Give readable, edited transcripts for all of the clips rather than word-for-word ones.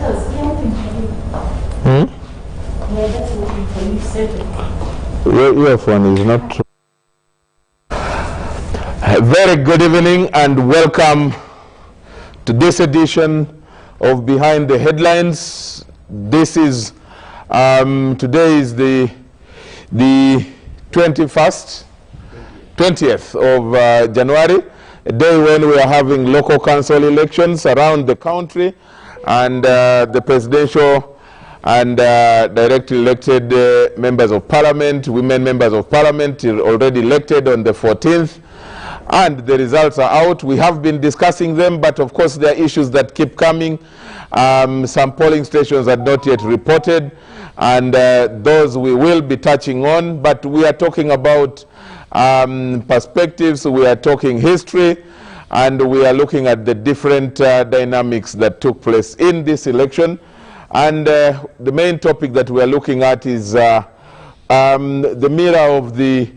Your earphone is not true. Very good evening and welcome to this edition of Behind the Headlines. This is today is the 20th of January, a day when we are having local council elections around the country, and the presidential and directly elected members of parliament, women members of parliament, already elected on the 14th, and the results are out. We have been discussing them, but of course there are issues that keep coming. Some polling stations are not yet reported, and those we will be touching on, but we are talking about perspectives, we are talking history, and we are looking at the different dynamics that took place in this election. And the main topic that we are looking at is the mirror of the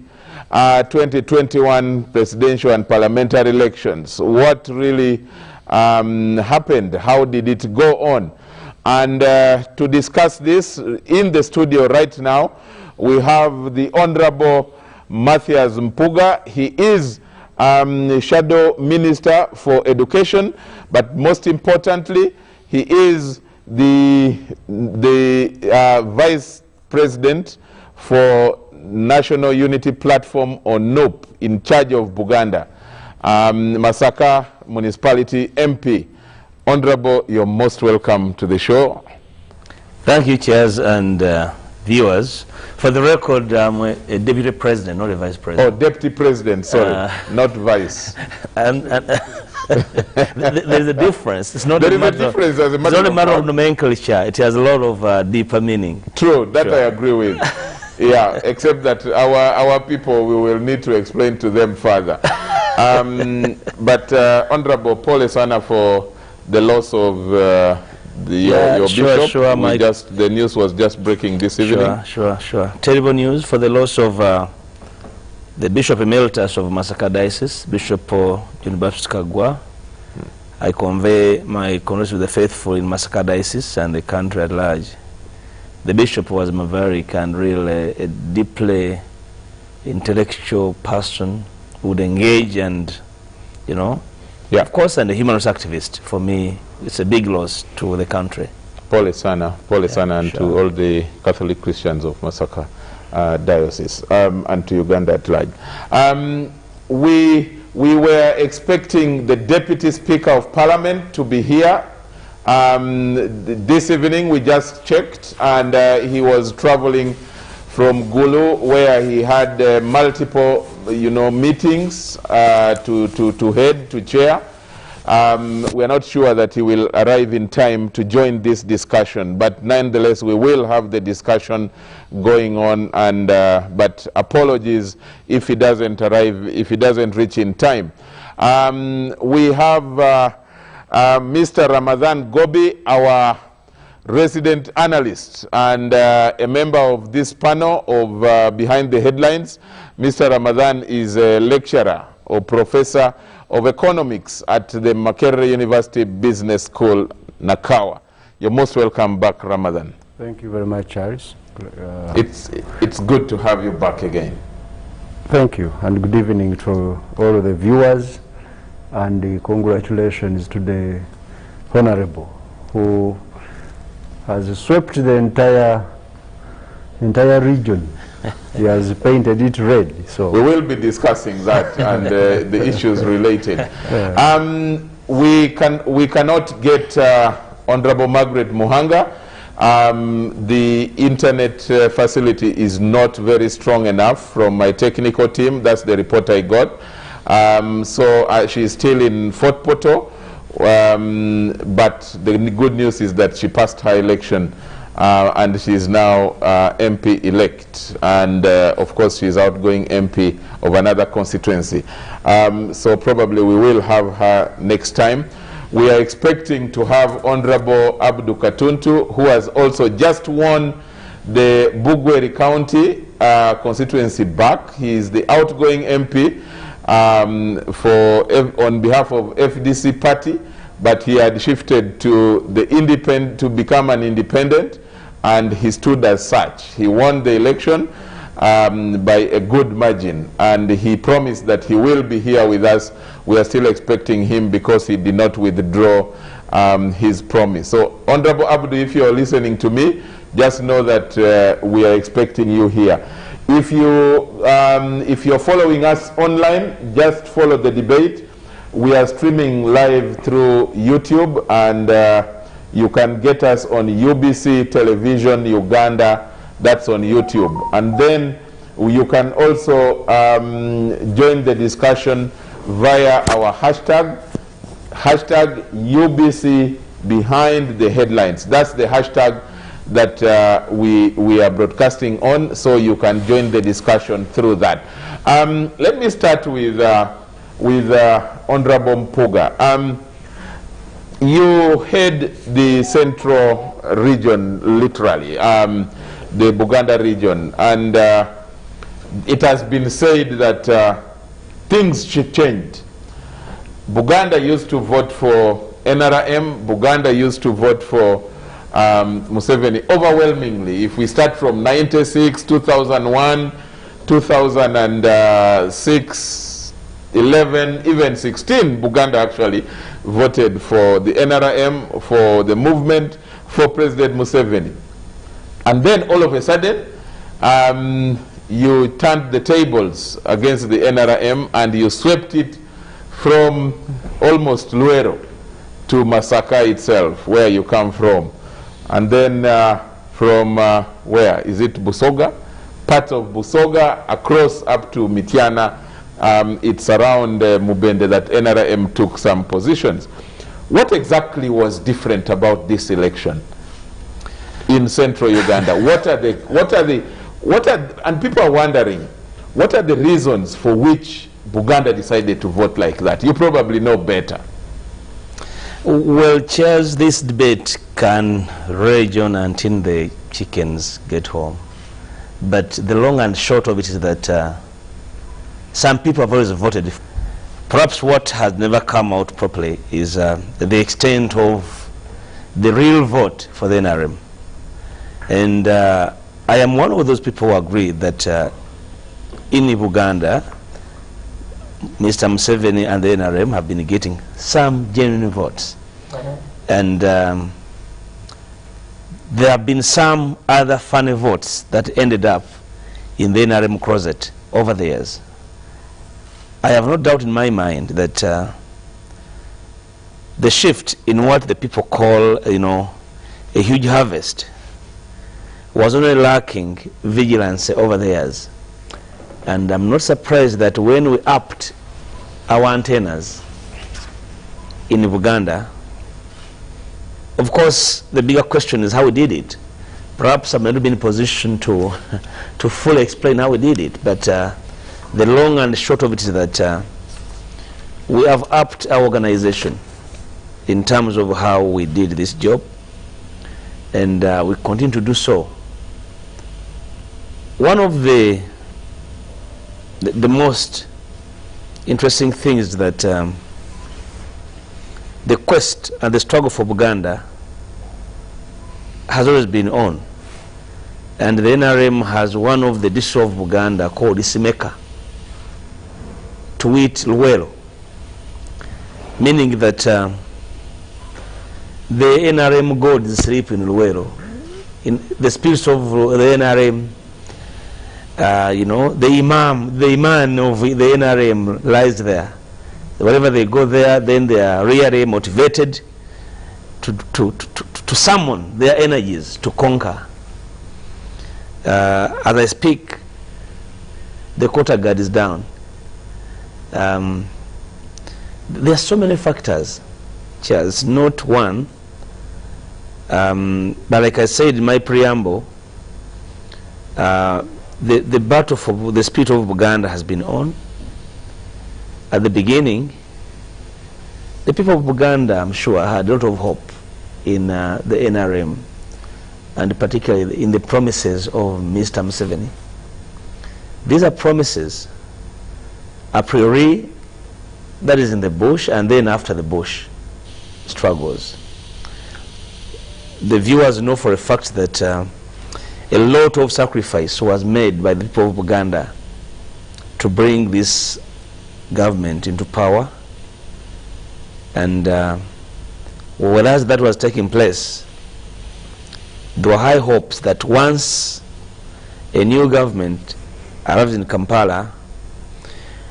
2021 presidential and parliamentary elections. What really happened? How did it go on? And to discuss this in the studio right now, we have the Honorable Mathias Mpuga. He is Shadow Minister for Education, but most importantly, he is the Vice President for National Unity Platform, or NUP, in charge of Buganda, Masaka Municipality MP. Honorable, you're most welcome to the show. Thank you, chairs and viewers. For the record, I'm a deputy president, not a vice president. Oh, deputy president, sorry, not vice. There's a difference. It's not there is a difference as a matter it's not a matter of nomenclature. It has a lot of deeper meaning. True, that I agree with. Yeah, except that our people, we will need to explain to them further. But Honorable Paul Sana, for the loss of your bishop. Sure, the news was just breaking this evening. Sure. Terrible news for the loss of the Bishop Emeritus of Masaka Diocese, Bishop John Baptist Kagwa. I convey my condolences to the faithful in Masaka Diocese and the country at large. The bishop was maverick and really a deeply intellectual person who would engage and, of course, and a human rights activist. For me, it's a big loss to the country. Pole sana, and to all the Catholic Christians of Masaka Diocese, and to Uganda at large. We were expecting the Deputy Speaker of Parliament to be here. This evening we just checked, and he was traveling from Gulu, where he had multiple meetings to head, to chair. We are not sure that he will arrive in time to join this discussion, but nonetheless we will have the discussion going on, and but apologies if he doesn't arrive, if he doesn't reach in time. We have Mr. Ramadan Gobi, our resident analyst and a member of this panel of Behind the Headlines. Mr. Ramadan is a lecturer or professor of economics at the Makerere University Business School, Nakawa. You're most welcome back, Ramadan. Thank you very much, Charles. It's good to have you back again. Thank you, and good evening to all of the viewers, and congratulations to the Honorable who has swept the entire region. He has painted it red. So we will be discussing that and the issues related. We cannot get Honorable Margaret Muhanga. The internet facility is not very strong enough from my technical team. That's the report I got. So she's still in Fort Portal, but the good news is that she passed her election, and she's now MP-elect, and of course she's outgoing MP of another constituency. So probably we will have her next time. We are expecting to have Honorable Abdu Katuntu, who has also just won the Bugweri County constituency back. He is the outgoing MP on behalf of FDC party, but he had shifted to to become an independent, and he stood as such. He won the election by a good margin, and he promised that he will be here with us. We are still expecting him because he did not withdraw his promise. So, Honorable Abdu, if you are listening to me, just know that we are expecting you here. If you're following us online, just follow the debate. We are streaming live through YouTube, and you can get us on UBC Television Uganda. That's on YouTube. And then you can also join the discussion via our hashtag UBC Behind the Headlines. That's the hashtag that we are broadcasting on, so you can join the discussion through that. Let me start with Honorable Mpuga. You head the central region, literally, the Buganda region, and it has been said that things changed. Buganda used to vote for NRM, Buganda used to vote for Museveni overwhelmingly. If we start from 96, 2001, 2006, 11, even 16, Buganda actually voted for the NRM, for the movement, for President Museveni. And then all of a sudden, you turned the tables against the NRM and you swept it from almost Luero to Masaka itself, where you come from. And then from where? Is it Busoga? Part of Busoga across up to Mityana. It's around Mubende that NRM took some positions. What exactly was different about this election in central Uganda? And people are wondering, what are the reasons for which Buganda decided to vote like that? You probably know better. Well, Charles, this debate can rage on until the chickens get home. But the long and short of it is that some people have always voted. Perhaps what has never come out properly is the extent of the real vote for the NRM. And I am one of those people who agree that in Buganda, Mr. Museveni and the NRM have been getting some genuine votes. And there have been some other funny votes that ended up in the NRM closet over the years. I have no doubt in my mind that the shift in what the people call, a huge harvest was only lacking vigilance over the years. And I'm not surprised that when we upped our antennas in Uganda, of course, the bigger question is how we did it. Perhaps I may not be in a position to fully explain how we did it, but the long and short of it is that we have upped our organization in terms of how we did this job, and we continue to do so. One of the most interesting things is that the quest and the struggle for Buganda has always been on. And the NRM has one of the districts of Buganda called Isimeka, to wit Luwelo, meaning that the NRM gods sleep in Luwelo. In the spirits of the NRM, the imam of the NRM lies there. Whenever they go there, then they are really motivated to summon their energies to conquer. As I speak, the quarter guard is down. There are so many factors, Charles, not one. But like I said in my preamble, the battle for the spirit of Buganda has been on. At the beginning, the people of Buganda, I'm sure, had a lot of hope in the NRM, and particularly in the promises of Mr. Museveni. These are promises a priori, that is in the bush, and then after the bush. struggles. The viewers know for a fact that a lot of sacrifice was made by the people of Uganda to bring this government into power, and whereas that was taking place, there were high hopes that once a new government arrives in Kampala,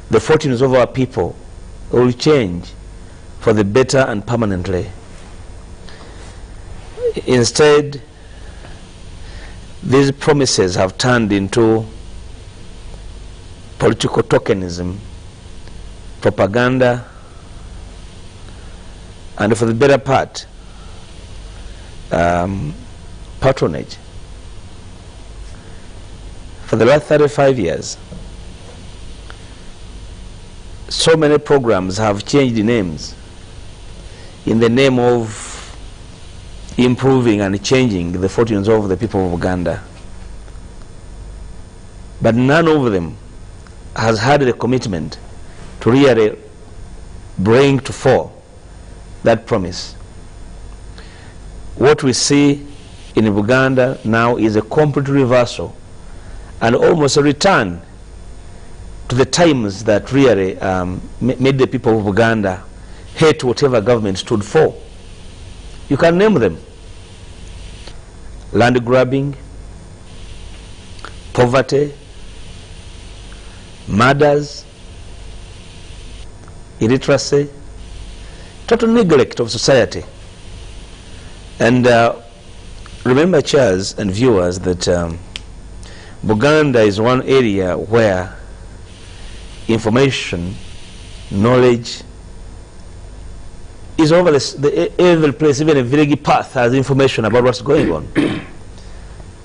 the fortunes of our people will change for the better and permanently. Instead, these promises have turned into political tokenism, propaganda, and for the better part, patronage. For the last 35 years, so many programs have changed names in the name of improving and changing the fortunes of the people of Uganda. But none of them has had the commitment to really bring to fore that promise. What we see in Uganda now is a complete reversal and almost a return to the times that really made the people of Uganda hate whatever government stood for. You can name them: land grabbing, poverty, murders, illiteracy, total neglect of society. And remember, Charles and viewers, that Buganda is one area where information, knowledge is over every place. Even a village path has information about what's going on.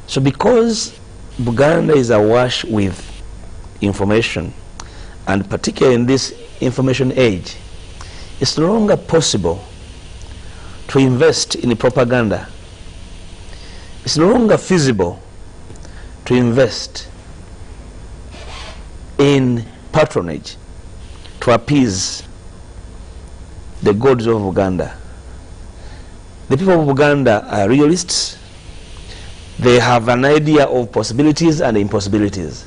So because Buganda is awash with information, and particularly in this information age, it's no longer possible to invest in propaganda. It's no longer feasible to invest in patronage to appease the gods of Uganda. The people of Uganda are realists. They have an idea of possibilities and impossibilities.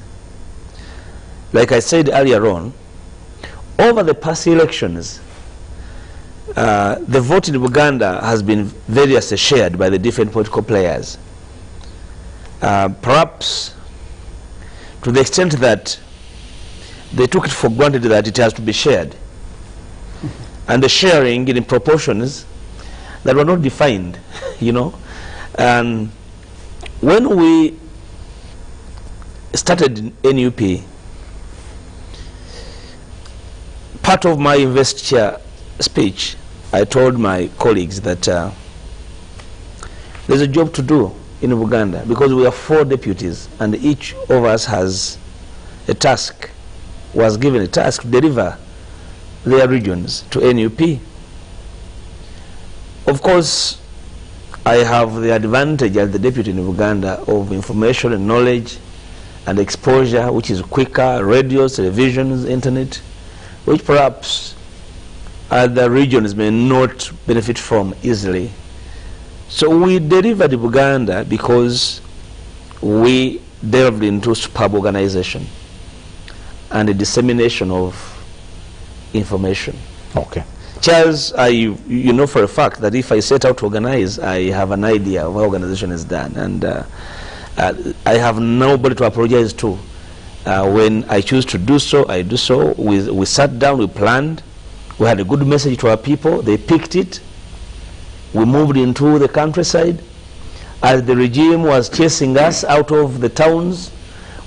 Like I said earlier on, over the past elections, the vote in Uganda has been variously shared by the different political players. Perhaps to the extent that they took it for granted that it has to be shared, and the sharing in proportions that were not defined, you know. And when we started NUP, part of my investiture speech, I told my colleagues that there's a job to do in Uganda, because we are 4 deputies and each of us has a task, was given a task to deliver their regions to NUP. Of course, I have the advantage as the deputy in Uganda of information and knowledge and exposure, which is quicker: radios, televisions, internet, which perhaps other regions may not benefit from easily. So we delivered Uganda because we delved into superb organization and the dissemination of information. Okay. Charles, you know for a fact that if I set out to organize, I have an idea of how organization is done, and I have nobody to apologize to. When I choose to do so, I do so. We sat down, we planned, we had a good message to our people, they picked it, we moved into the countryside. As the regime was chasing us out of the towns,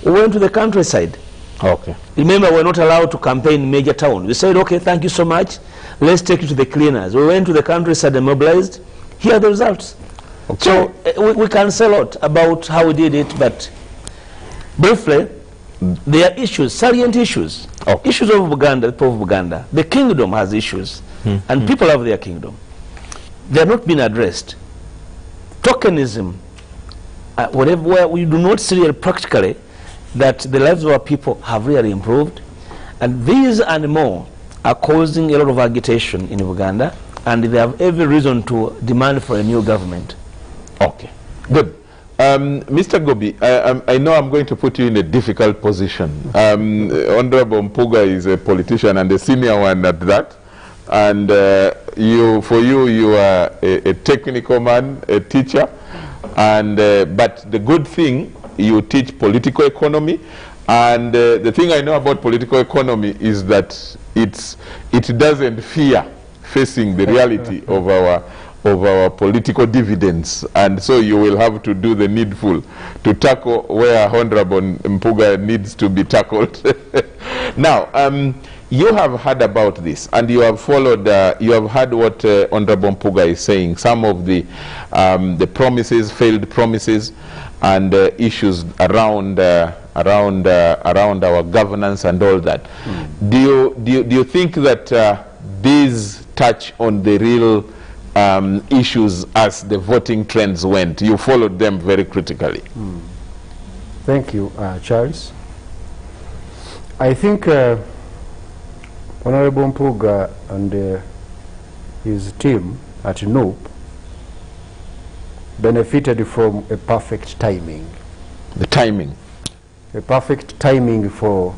we went to the countryside. Okay. Remember, we're not allowed to campaign in major towns. We said, okay, thank you so much, let's take you to the cleaners. We went to the countryside and mobilized. Here are the results. Okay. So we can say a lot about how we did it, but briefly, there are issues, salient issues. Okay. Issues of Uganda, the people of Uganda. The kingdom has issues, and people have their kingdom. They are not being addressed. Tokenism, where we do not see practically that the lives of our people have really improved, and these and more are causing a lot of agitation in Uganda. and they have every reason to demand for a new government. Okay, good. Mr. Gobi, I know I'm going to put you in a difficult position. Honorable Mpuga is a politician and a senior one at that. And you are a technical man, a teacher. And but the good thing, you teach political economy. And the thing I know about political economy is that it doesn't fear facing the reality of our political dividends, and so you will have to do the needful to tackle where Honorable Mpuga needs to be tackled. Now, you have heard about this, and you have followed, you have heard what Honorable Mpuga is saying, some of the promises, failed promises, and issues around our governance and all that. Do you think that these touch on the real issues as the voting trends went? You followed them very critically. Thank you, Charles. I think Honorable Mpuga and his team at NUP benefited from a perfect timing. The timing? A perfect timing for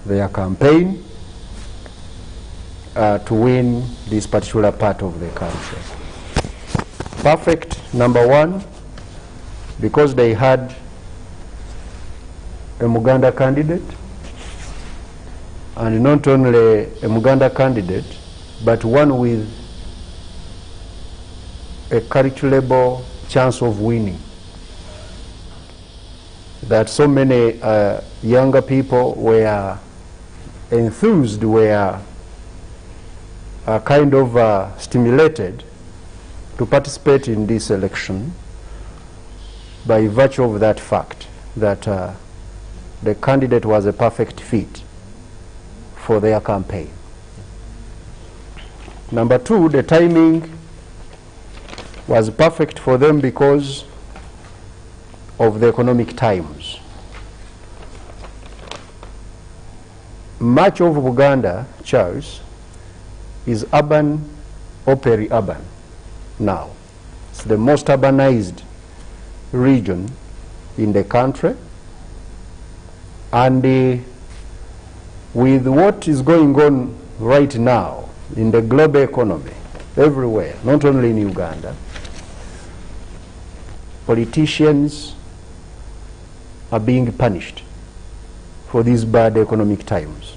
their campaign to win this particular part of the country. Perfect, number one, because they had a Muganda candidate, and not only a Muganda candidate, but one with a calculable chance of winning. That so many younger people were enthused, were kind of stimulated to participate in this election by virtue of that fact that the candidate was a perfect fit for their campaign. Number two, the timing was perfect for them because of the economic times. Much of Uganda, Charles, is urban or peri-urban now. It's the most urbanized region in the country, and with what is going on right now in the global economy, everywhere, not only in Uganda, politicians are being punished for these bad economic times.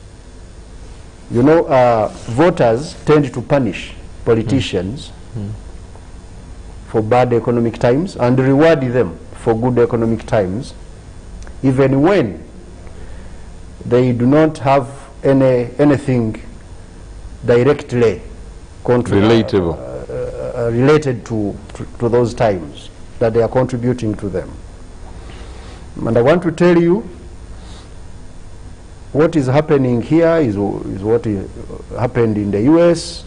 You know, voters tend to punish politicians for bad economic times and reward them for good economic times, even when they do not have anything directly related to those times that they are contributing to them. And I want to tell you, what is happening here is what happened in the US,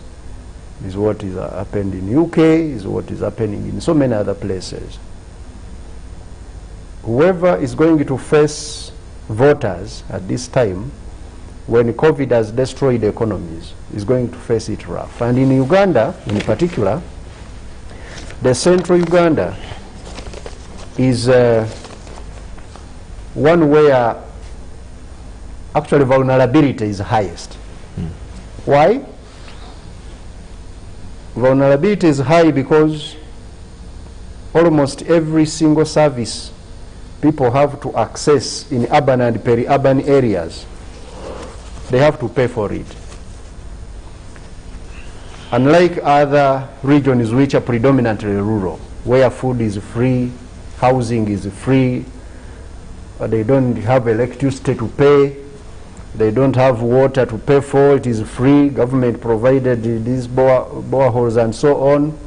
is what is happened in UK, is what is happening in so many other places. Whoever is going to face voters at this time, when COVID has destroyed economies, is going to face it rough. And in Uganda, in particular, the central Uganda is one where actually vulnerability is highest. Why? Vulnerability is high because almost every single service people have to access in urban and peri-urban areas, they have to pay for it. Unlike other regions which are predominantly rural, where food is free, housing is free, they don't have electricity to pay, they don't have water to pay for, it is free, government provided these boreholes and so on.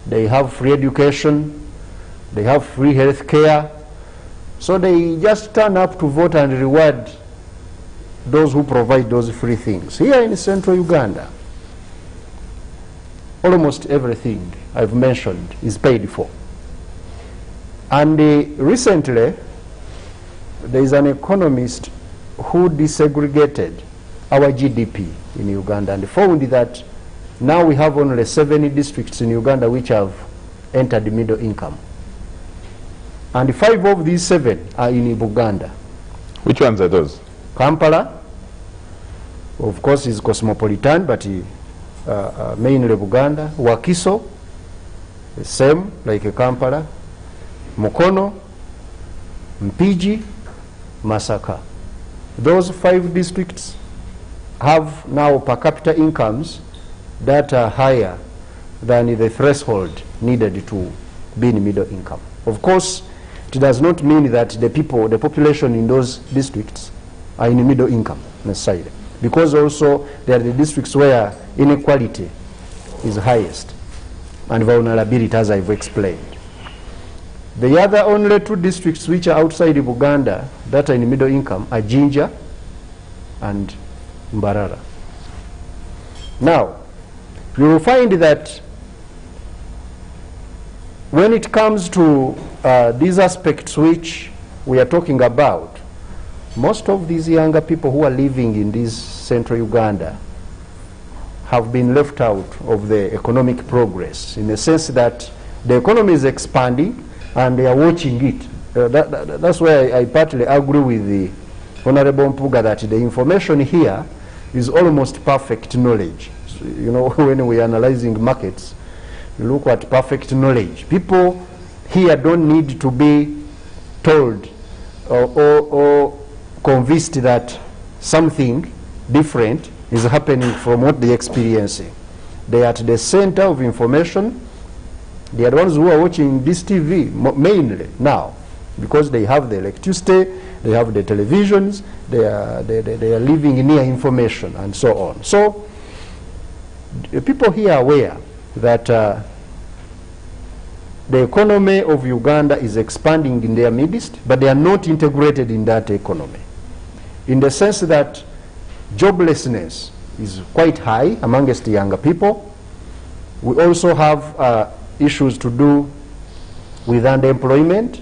They have free education, they have free health care, so they just turn up to vote and reward those who provide those free things. Here in central Uganda, almost everything I've mentioned is paid for. And recently, there is an economist who disaggregated our GDP in Uganda and found that Now we have only 7 districts in Uganda which have entered middle income. And 5 of these 7 are in Buganda. Which ones are those? Kampala, of course, is cosmopolitan, but mainly Buganda. Wakiso, the same, like Kampala. Mukono, Mpigi, Masaka. Those 5 districts have now per capita incomes that are higher than the threshold needed to be in middle income. Of course, it does not mean that the population in those districts are in middle income necessarily, because also there are the districts where inequality is highest and vulnerability, as I've explained. The other only 2 districts which are outside of Uganda that are in middle income are Jinja and Mbarara. Now, you will find that when it comes to these aspects which we are talking about, most of these younger people who are living in this central Uganda have been left out of the economic progress, in the sense that the economy is expanding and they are watching it. That's why I partly agree with the Honorable Mpuga that the information here is almost perfect knowledge. So, you know, when we are analyzing markets, you look at perfect knowledge. People here don't need to be told or convinced that something different is happening from what they're experiencing. They are at the center of information. They are the ones who are watching this TV mainly now, because they have the electricity, they have the televisions, they are living near information and so on. So the people here are aware that the economy of Uganda is expanding in their midst, but they are not integrated in that economy, in the sense that joblessness is quite high amongst the younger people. We also have issues to do with underemployment.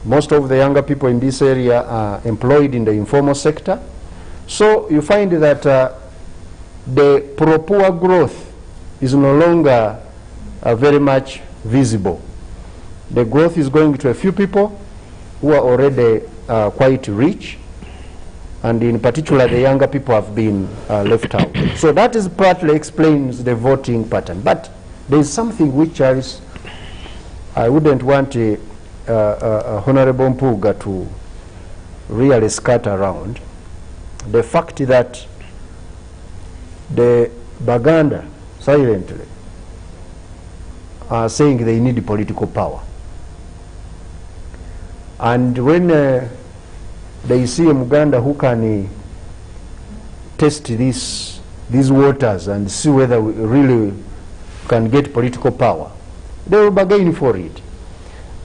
Most of the younger people in this area are employed in the informal sector. So you find that the pro-poor growth is no longer very much visible. The growth is going to a few people who are already quite rich, and in particular the younger people have been left out. So that is partly explains the voting pattern. But there is something which I wouldn't want Honorable Mpuga to really skirt around. The fact that the Baganda silently are saying they need political power. And when they see a Muganda who can test these waters and see whether we really can get political power, they will bargain for it.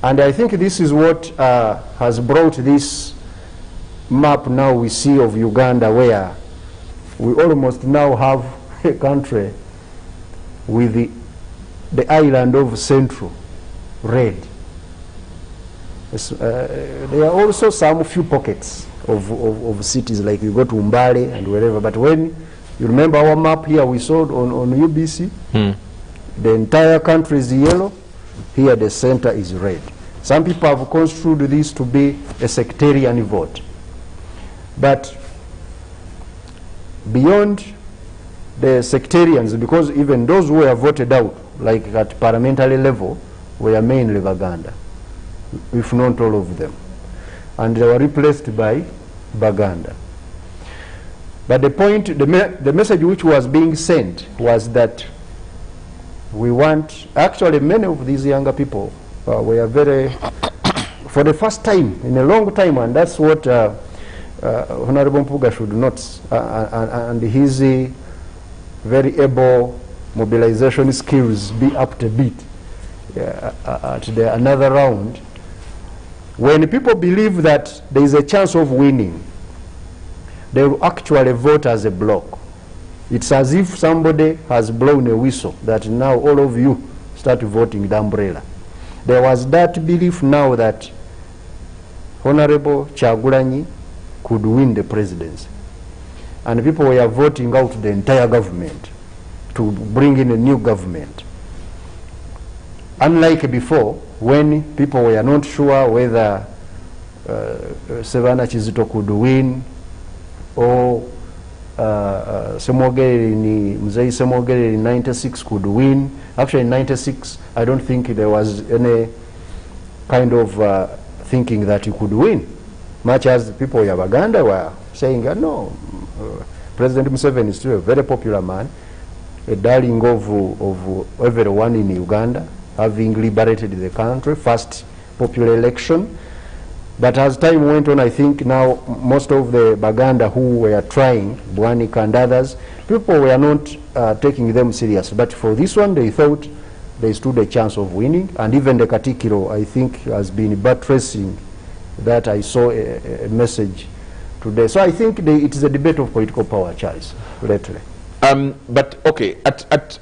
And I think this is what has brought this map now we see of Uganda, where we almost now have a country with the island of Central red. There are also some few pockets of cities, like you go to Mbale and wherever, but when you remember our map here we saw on UBC, the entire country is yellow, here the center is red. Some people have construed this to be a sectarian vote. But beyond the sectarians, because even those who were voted out, like at parliamentary level, were mainly Baganda, if not all of them. And they were replaced by Baganda. But the point, the message which was being sent was that we want, actually many of these younger people were very, for the first time in a long time, and that's what Honorable Mpuga should note, and his very able mobilization skills be up to beat at another round. When people believe that there is a chance of winning, they will actually vote as a block. It's as if somebody has blown a whistle that now all of you start voting the umbrella. There was that belief now that Honorable Kyagulanyi could win the presidency. And people were voting out the entire government to bring in a new government. Unlike before, when people were not sure whether Sevana Kizito could win or Mzee Semwogerere in 96 could win. Actually in 96, I don't think there was any kind of thinking that he could win. Much as the people of Uganda were saying, no, President Museveni is still a very popular man, a darling of everyone in Uganda, having liberated the country, first popular election. But as time went on, I think now most of the Baganda who were trying, Bwanika and others, people were not taking them serious. But for this one, they thought they stood a chance of winning. And even the Katikiro, I think, has been buttressing that. I saw a message today. So I think it is a debate of political power, Charles, lately. But, okay, at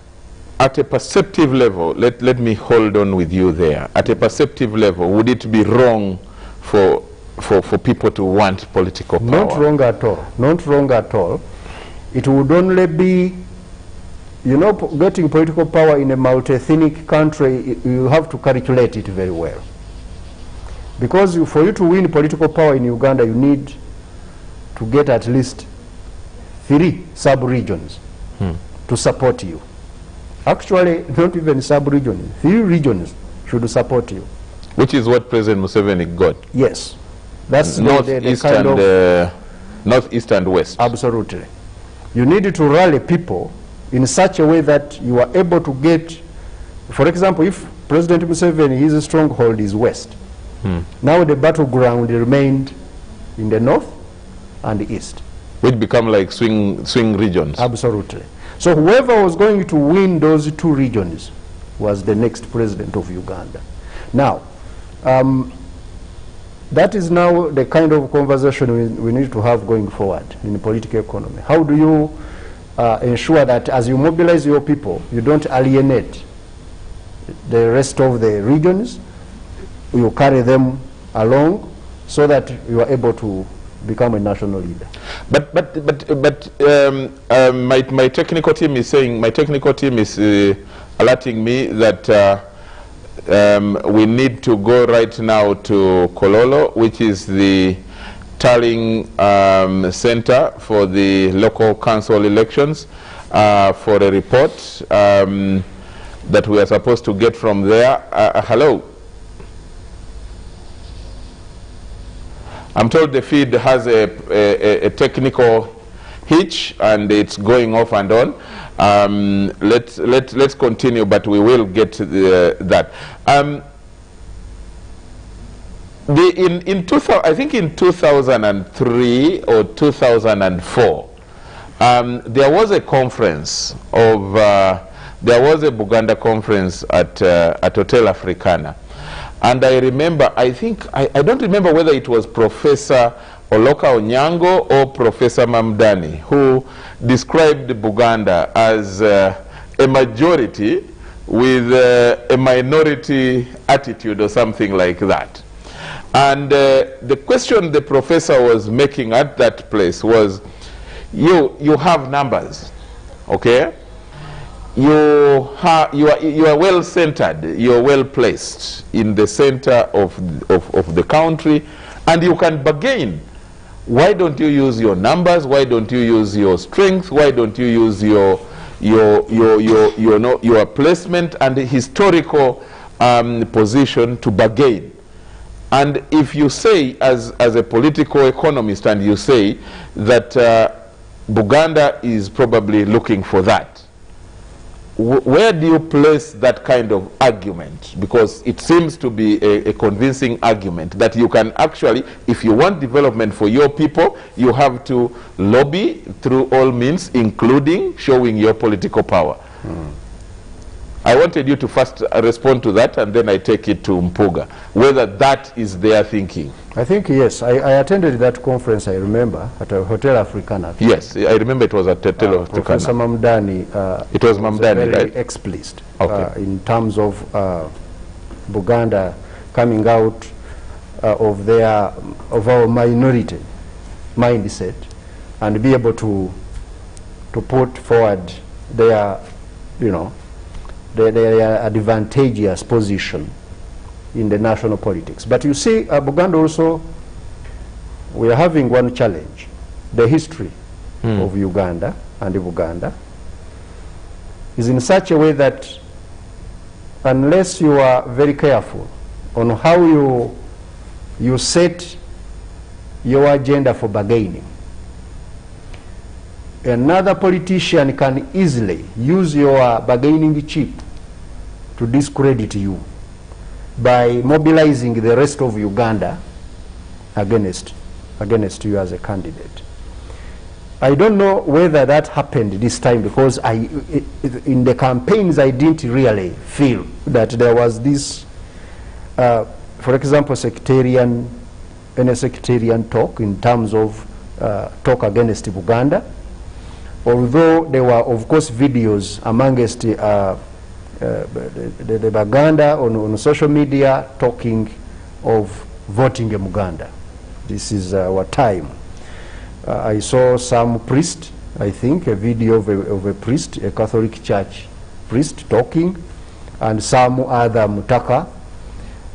a perceptive level, let me hold on with you there. At a perceptive level, would it be wrong for people to want political power? Not wrong at all. Not wrong at all. It would only be, you know, getting political power in a multi-ethnic country, you have to calculate it very well. Because for you to win political power in Uganda, you need to get at least 3 sub-regions to support you. Actually, not even sub-regions, 3 regions should support you. Which is what President Museveni got. Yes. That's Northeast kind of Northeast and West. Absolutely. You need to rally people in such a way that you are able to get, for example, if President Museveni, his stronghold is West, now the battleground remained in the North and the East. Which become like swing regions. Absolutely. So whoever was going to win those 2 regions was the next president of Uganda. Now, that is now the kind of conversation we need to have going forward in the political economy. How do you ensure that as you mobilize your people, you don't alienate the rest of the regions, you carry them along so that you are able to become a national leader? But my technical team is saying, alerting me that we need to go right now to Kololo, which is the tallying center for the local council elections, for a report that we are supposed to get from there. Hello. I'm told the feed has a technical hitch and it's going off and on. Let's continue, but we will get to that. I think in 2003 or 2004, there was a conference of there was a Buganda conference at Hotel Africana. And I remember, I don't remember whether it was Professor Oloka Onyango or Professor Mamdani who described Buganda as a majority with a minority attitude or something like that. And the question the professor was making at that place was, you have numbers, okay? You are well centered, you're well placed in the center of the country, and you can bargain. Why don't you use your numbers? Why don't you use your strength? Why don't you use your placement and the historical position to bargain? And if you say, as a political economist, and you say that Buganda is probably looking for that, where do you place that kind of argument? Because it seems to be a convincing argument that you can actually, if you want development for your people, you have to lobby through all means, including showing your political power. I wanted you to first respond to that, and then I take it to Mpuga, whether that is their thinking. I think, yes. I attended that conference, I remember, at a Hotel Africana. Yes, I remember it was at Hotel Africana. Professor Mamdani, it was Mamdani, very right? explicit Okay. in terms of Buganda coming out of our minority mindset and be able to put forward their you know, their advantageous position in the national politics. But you see, Buganda also, we are having one challenge. The history of Uganda and Buganda is in such a way that unless you are very careful on how you set your agenda for bargaining, another politician can easily use your bargaining chip to discredit you by mobilizing the rest of Uganda against you as a candidate. I don't know whether that happened this time, because in the campaigns I didn't really feel that there was this, for example, sectarian talk in terms of talk against Uganda, although there were, of course, videos amongst the Baganda on social media talking of voting in Uganda. This is our time. I saw some priest, I think, a video of a priest, a Catholic church priest talking, and some other mutaka.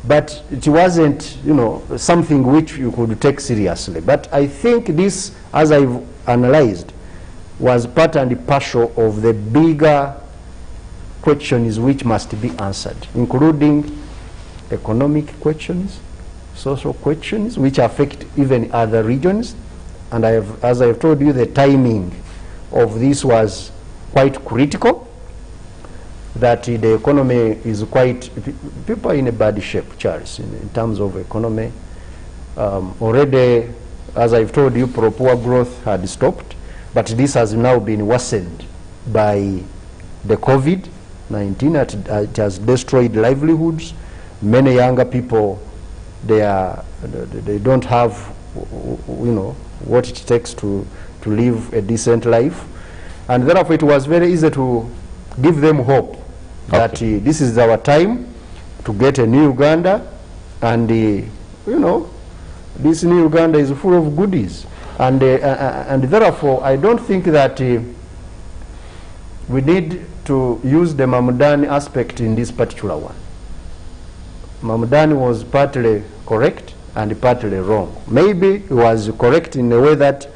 But it wasn't, you know, something which you could take seriously. But I think this, as I've analyzed, was part and parcel of the bigger questions which must be answered, including economic questions, social questions, which affect even other regions. And as I have told you, the timing of this was quite critical, that the economy is quite, people are in a bad shape, Charles, in terms of economy. Already, as I've told you, poor growth had stopped, but this has now been worsened by the COVID-19. It has destroyed livelihoods. Many younger people, they don't have, you know, what it takes to live a decent life. And therefore it was very easy to give them hope that this is our time to get a new Uganda, and you know, this new Uganda is full of goodies. And therefore I don't think that we need to use the Mamdani aspect in this particular one. Mamdani was partly correct and partly wrong. Maybe he was correct in a way that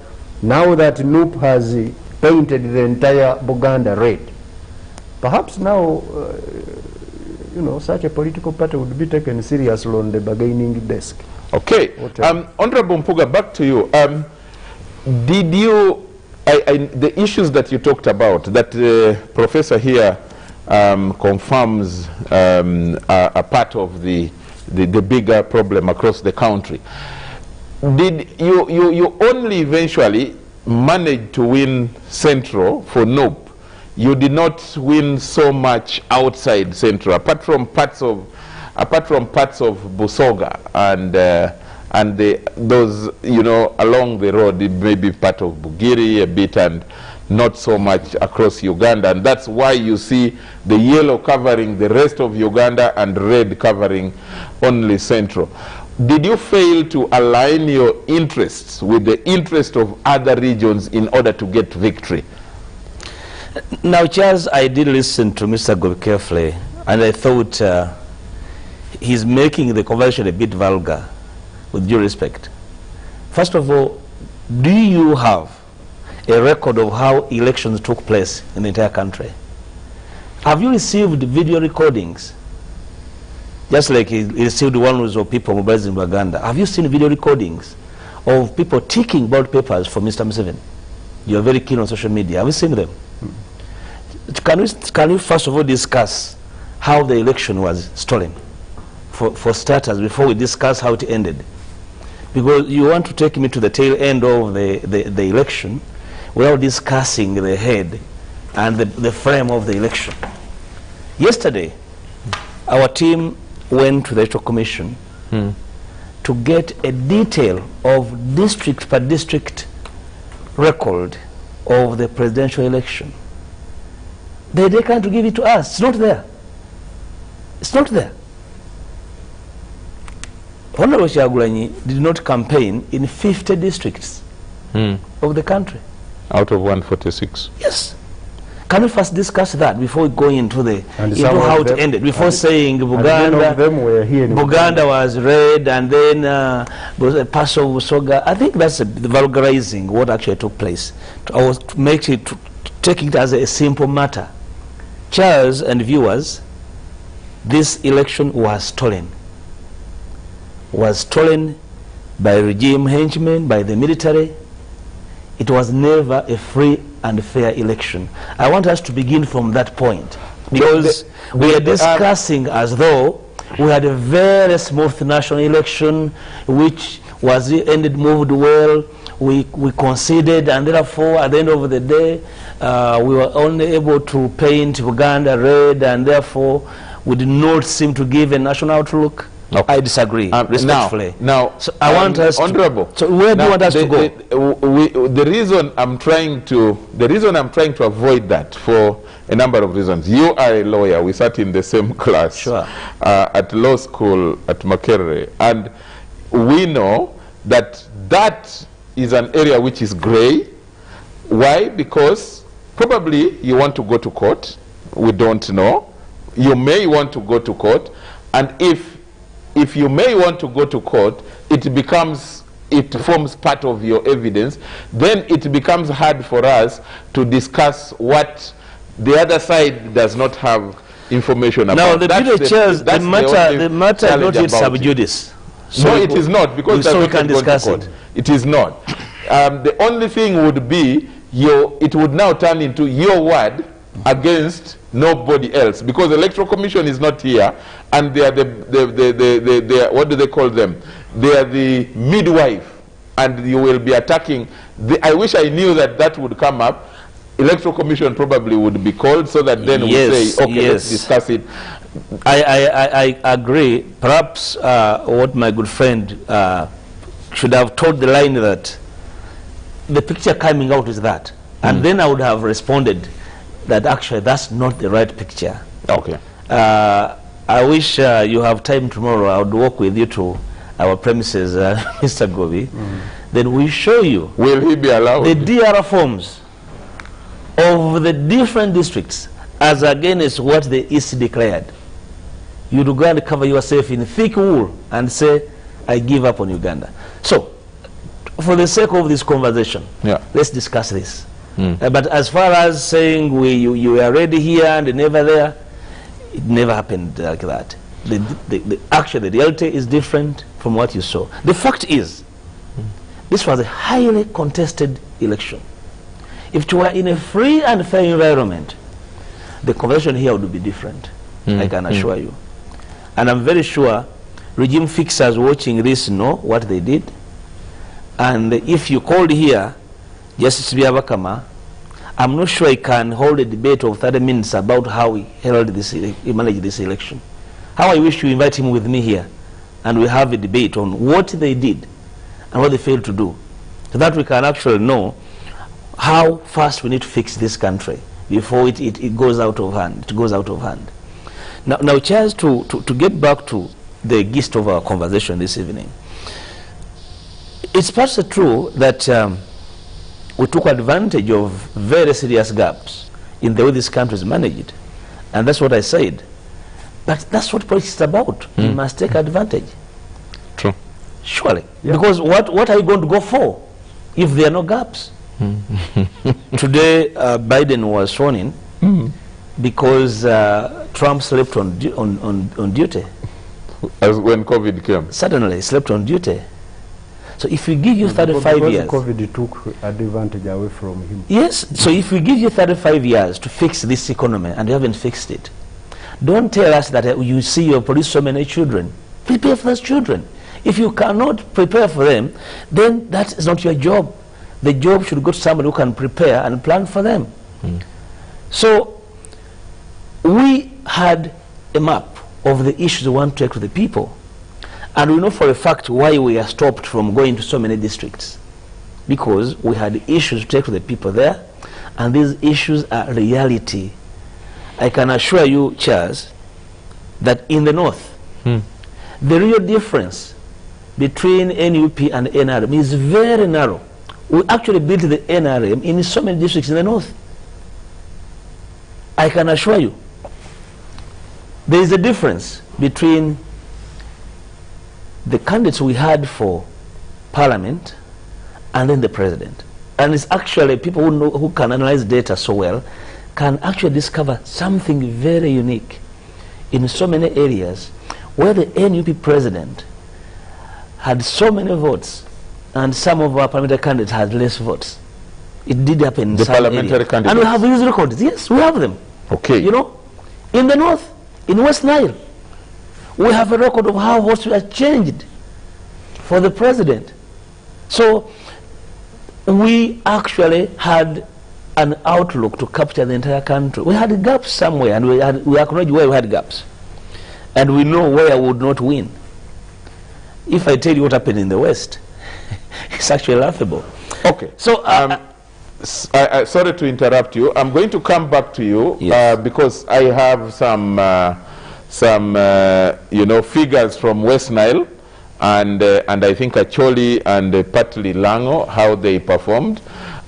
now that NUP has painted the entire Buganda red, perhaps now, you know, such a political party would be taken seriously on the bargaining desk. Okay. Honorable Mpuga, back to you. Did you, the issues that you talked about, that Professor here confirms are part of the bigger problem across the country. Did you only eventually manage to win Central for NUP? You did not win so much outside Central, apart from parts of Busoga and those, you know, along the road, it may be part of Bugiri a bit, and not so much across Uganda. And that's why you see the yellow covering the rest of Uganda and red covering only Central. Did you fail to align your interests with the interest of other regions in order to get victory? Now, Charles, I did listen to Mr. Gob carefully, and I thought he's making the conversation a bit vulgar, with due respect. First of all, do you have a record of how elections took place in the entire country? Have you received video recordings? Just like he received one of people mobilized in Uganda. Have you seen video recordings of people ticking ballot papers for Mr. Museveni? You are very keen on social media. Have you seen them? Can you first of all discuss how the election was stolen? For starters, before we discuss how it ended. Because you want to take me to the tail end of the election without discussing the head and the frame of the election. Yesterday, our team went to the Electoral Commission to get a detail of district per district record of the presidential election. They can't give it to us. It's not there. It's not there. Honorable Kyagulanyi did not campaign in 50 districts of the country. Out of 146? Yes. Can we first discuss that before we go into how it ended? Before saying Buganda was red and then Paso Busoga. I think that's vulgarizing what actually took place. I was taking it as a simple matter. Charles and viewers, this election was stolen. Was stolen by regime henchmen, by the military. It was never a free and fair election. I want us to begin from that point, because we are discussing as though we had a very smooth national election which was moved well. We conceded, and therefore at the end of the day we were only able to paint Uganda red, and therefore we did not seem to give a national outlook. Okay. I disagree respectfully. Now, so I want us honorable. So where do you want us to go? The reason I'm trying to avoid that for a number of reasons. You are a lawyer. We sat in the same class. Sure. At law school at Makerere, and we know that that is an area which is gray. Why? Because probably you want to go to court. We don't know. You may want to go to court, and if you may want to go to court, it forms part of your evidence. Then it becomes hard for us to discuss what the other side does not have information about. Now, the matter is not yet sub judice. So no, it is not, because so we can discuss it. It is not. The only thing would be it would now turn into your word against nobody else, because the Electoral Commission is not here, and they are the what do they call them? They are the midwife, and you will be attacking. I wish I knew that would come up. Electoral Commission probably would be called, so that then we say, okay, let's discuss it. I agree. Perhaps what my good friend should have told the line that the picture coming out is that, and then I would have responded that actually that's not the right picture. Okay. I wish you have time tomorrow. I would walk with you to our premises, Mr. Gobi. Then we show you. Will he be allowed? The DR forms of the different districts as against what the East declared. You'd go and cover yourself in thick wool and say, I give up on Uganda. So, for the sake of this conversation, let's discuss this. But as far as saying you were already here and never there, it never happened like that. Actually, the reality is different from what you saw. The fact is, this was a highly contested election. If you were in a free and fair environment, the conversation here would be different, I can assure you. And I'm very sure regime fixers watching this know what they did. And if you called here, Justice Byabakama, I'm not sure he can hold a debate of 30 minutes about how he managed this election. How I wish you invite him with me here, and we have a debate on what they did and what they failed to do, so that we can actually know how fast we need to fix this country before it goes out of hand. It goes out of hand. Now, Charles, to get back to the gist of our conversation this evening, it's perhaps true that we took advantage of very serious gaps in the way this country is managed, and that's what I said. But that's what politics is about. You must take advantage. True. Surely. Yeah. Because what are you going to go for if there are no gaps? Today, Biden was sworn in because Trump slept on duty. As when COVID came. Suddenly, he slept on duty. So if we give you 35 years... COVID took advantage away from him. Yes, so if we give you 35 years to fix this economy and you haven't fixed it, don't tell us that you see you produce so many children. Prepare for those children. If you cannot prepare for them, then that is not your job. The job should go to somebody who can prepare and plan for them. So we had a map of the issues we want to take to the people. And we know for a fact why we are stopped from going to so many districts. Because we had issues to take to the people there, and these issues are reality. I can assure you, Charles, that in the north, the real difference between NUP and NRM is very narrow. We actually built the NRM in so many districts in the north. I can assure you, there is a difference between the candidates we had for Parliament and then the President. And it's actually people who know, who can analyze data so well, can actually discover something very unique in so many areas where the NUP President had so many votes and some of our parliamentary candidates had less votes. It did happen in the some parliamentary areas. candidates. And we have these records. Yes, we have them. Okay. You know, in the north, in West Nile, we have a record of how votes were changed for the president. So we actually had an outlook to capture the entire country. We had gaps somewhere, and we acknowledge where we had gaps. And we know where we would not win. If I tell you what happened in the West, it's actually laughable. Okay. So, sorry to interrupt you. I'm going to come back to you, yes, because I have some you know, figures from West Nile, and I think Acholi and partly Lango, how they performed,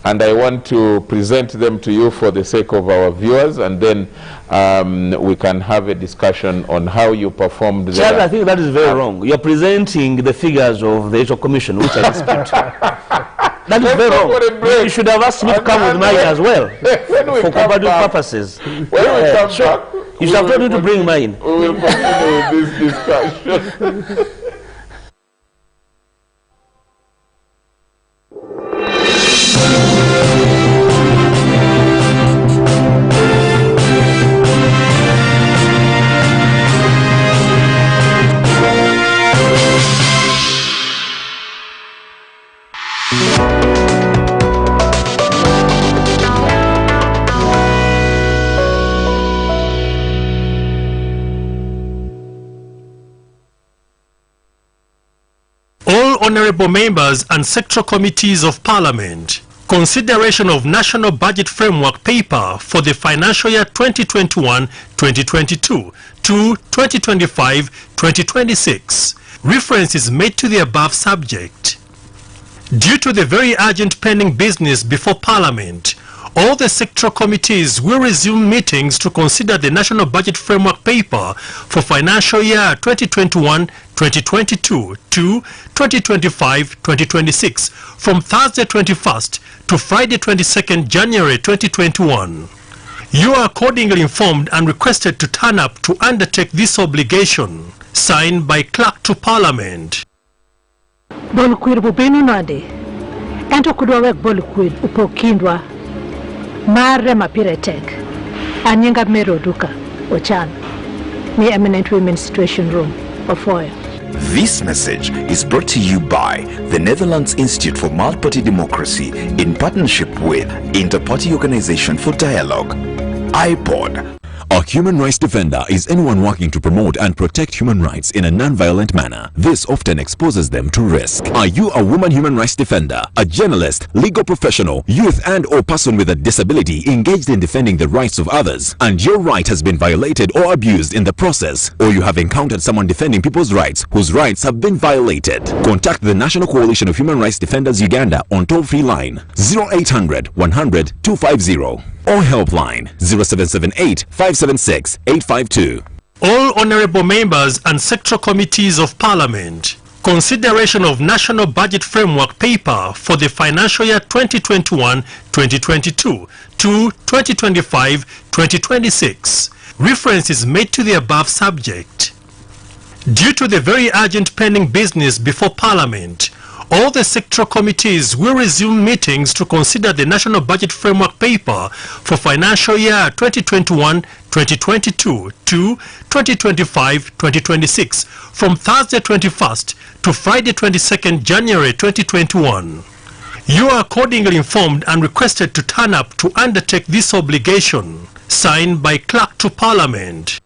and I want to present them to you for the sake of our viewers, and then we can have a discussion on how you performed there. Charles, I think that is very wrong. You're presenting the figures of the Electoral Commission, which I dispute. That is very wrong. You should have asked me to come with mine as well, for comparative purposes. When we come back, you should have told me to bring mine. We will continue with this discussion. Honourable members and sectoral committees of Parliament, consideration of National Budget Framework Paper for the financial year 2021-2022 to 2025-2026. Reference is made to the above subject. Due to the very urgent pending business before Parliament, all the sectoral committees will resume meetings to consider the National Budget Framework Paper for financial year 2021-2022 to 2025-2026 from Thursday 21st to Friday 22nd January 2021. You are accordingly informed and requested to turn up to undertake this obligation. Signed by Clerk to Parliament. Bolukwir bubinu nade. Ento kudwawek bolukwir upokindwa. Mare mapiretek. Anyinga mero duka. Ochan. Ni Eminent Women's Situation Room. Ofoya. This message is brought to you by the Netherlands Institute for Multi-Party Democracy in partnership with Inter-Party Organization for Dialogue, iPod. A human rights defender is anyone working to promote and protect human rights in a non-violent manner. This often exposes them to risk. Are you a woman human rights defender, a journalist, legal professional, youth and/or person with a disability engaged in defending the rights of others, and your right has been violated or abused in the process, or you have encountered someone defending people's rights whose rights have been violated? Contact the National Coalition of Human Rights Defenders Uganda on toll-free line 0800 100 250 or helpline 0778 576 852. All honourable members and sectoral committees of Parliament, consideration of National Budget Framework Paper for the financial year 2021-2022 to 2025-2026. Reference is made to the above subject. Due to the very urgent pending business before Parliament, all the sectoral committees will resume meetings to consider the National Budget Framework Paper for financial year 2021-2022 to 2025-2026 from Thursday 21st to Friday 22nd January 2021. You are accordingly informed and requested to turn up to undertake this obligation. Signed by Clerk to Parliament.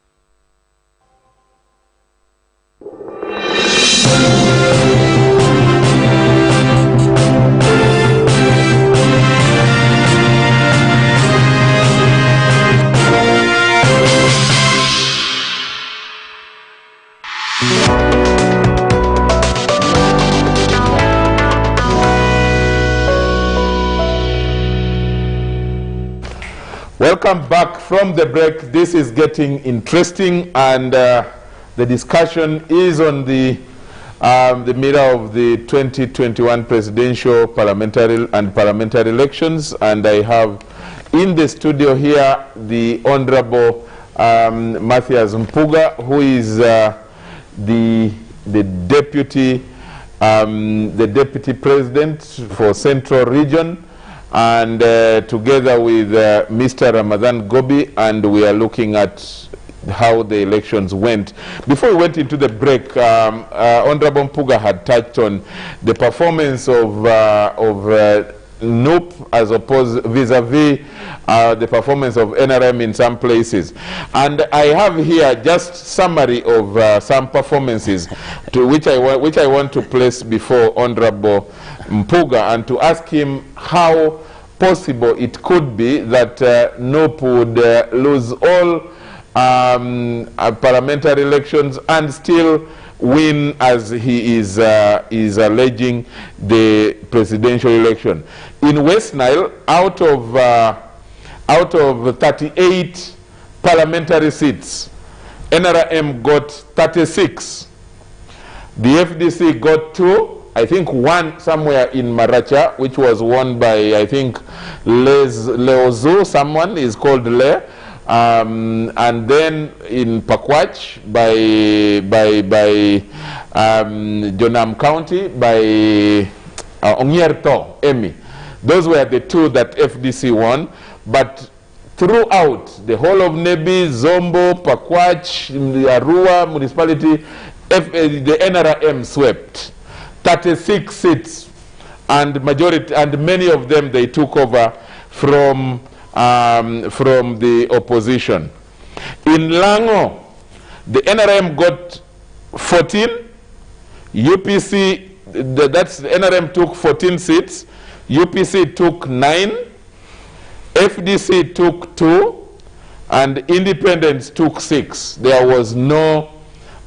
Welcome back from the break. This is getting interesting, and the discussion is on the mirror of the 2021 presidential, parliamentary elections, and I have in the studio here the Honorable Matthias Mpuga, who is the deputy president for Central Region, and together with Mr. Ramadan Gobi, and we are looking at how the elections went. Before we went into the break, Honorable Mpuga had touched on the performance of NUP as opposed vis-a-vis the performance of NRM in some places. And I have here just summary of some performances to which I want to place before Honorable Mpuga, and to ask him how possible it could be that NUP would lose all parliamentary elections and still win, as he is alleging, the presidential election. In West Nile, out of 38 parliamentary seats, NRM got 36. The FDC got 2. I think one somewhere in Maracha, which was won by, I think, Leozo, someone is called Le. And then in Pakwach by Jonam County by Ongierto Emi. Those were the 2 that FDC won, but throughout the whole of Nebi, Zombo, Pakwach, Arua municipality, the NRM swept 36 seats, and majority, and many of them they took over from the opposition. In Lango, the NRM got 14, UPC, that's the NRM took 14 seats, UPC took 9, FDC took 2, and independents took 6. There was no,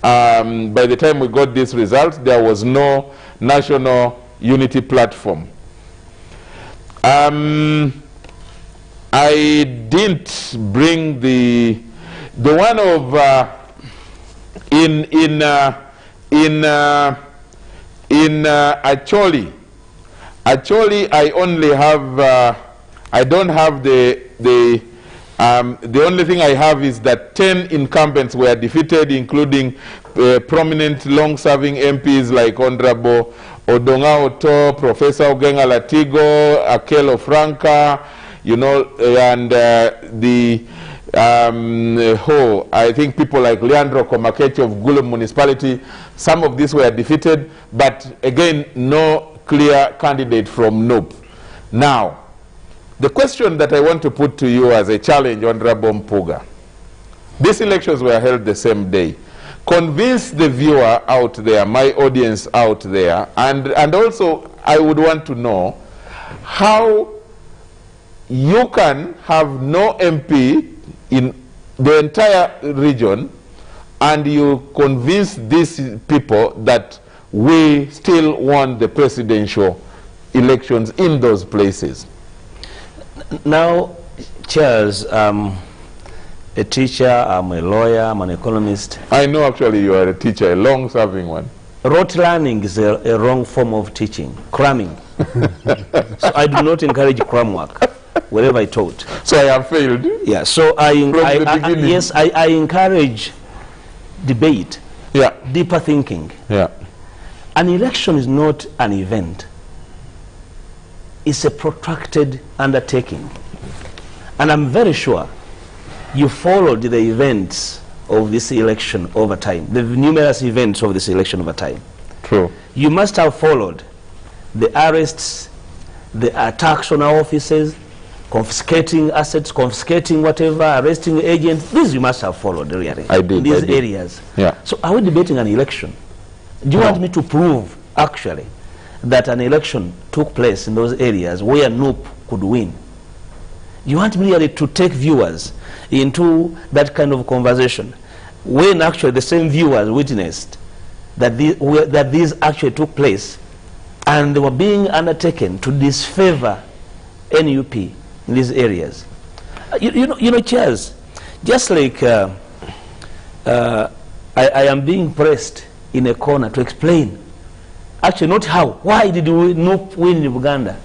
by the time we got this result, there was no national unity platform. I didn't bring the one of in Acholi. Acholi, I only have I don't have the only thing I have is that 10 incumbents were defeated, including prominent long-serving MPs like Honorable Odongotho, Professor Ogenga Latigo, Akelo Franca, you know, and I think people like Leandro Komakechi of Gulu municipality. Some of these were defeated, but again, no clear candidate from NUP. Now, the question that I want to put to you as a challenge, Honorable Mpuga, these elections were held the same day. Convince the viewer out there, my audience out there, and also I would want to know how you can have no MP in the entire region and you convince these people that we still want the presidential elections in those places. Now, Charles, I'm a teacher, I'm a lawyer, I'm an economist. I know actually you are a teacher, a long-serving one. Rote learning is a wrong form of teaching, cramming. So I do not encourage cram work wherever I taught. So I have failed? Yeah, so I encourage debate, deeper thinking. Yeah. An election is not an event. It's a protracted undertaking. And I'm very sure you followed the events of this election over time, the numerous events of this election over time. True. You must have followed the arrests, the attacks on our offices, confiscating assets, confiscating whatever, arresting agents. These you must have followed, really. I did. In these areas. Yeah. So are we debating an election? Do you want me to prove, actually, that an election took place in those areas where NUP could win? You want me really to take viewers into that kind of conversation when actually the same viewers witnessed that these actually took place and they were being undertaken to disfavor NUP in these areas? You know, Charles, just like I am being pressed in a corner to explain, actually not how, why did we not win in Uganda?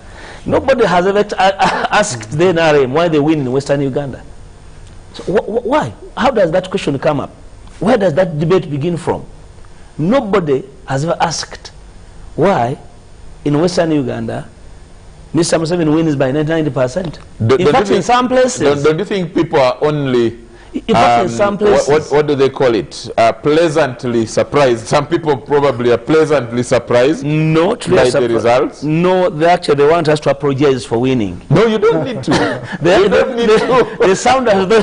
Nobody has ever asked the NRM why they win in Western Uganda. So why? How does that question come up? Where does that debate begin from? Nobody has ever asked why in Western Uganda Mr. Museveni wins by 90%. In fact, in some places... Don't you think people are only... In fact, in some places... What do they call it? Pleasantly surprised. Some people probably are pleasantly surprised by the results. No, they want us to apologize for winning. No, you don't need to. You don't need to. They sound as though...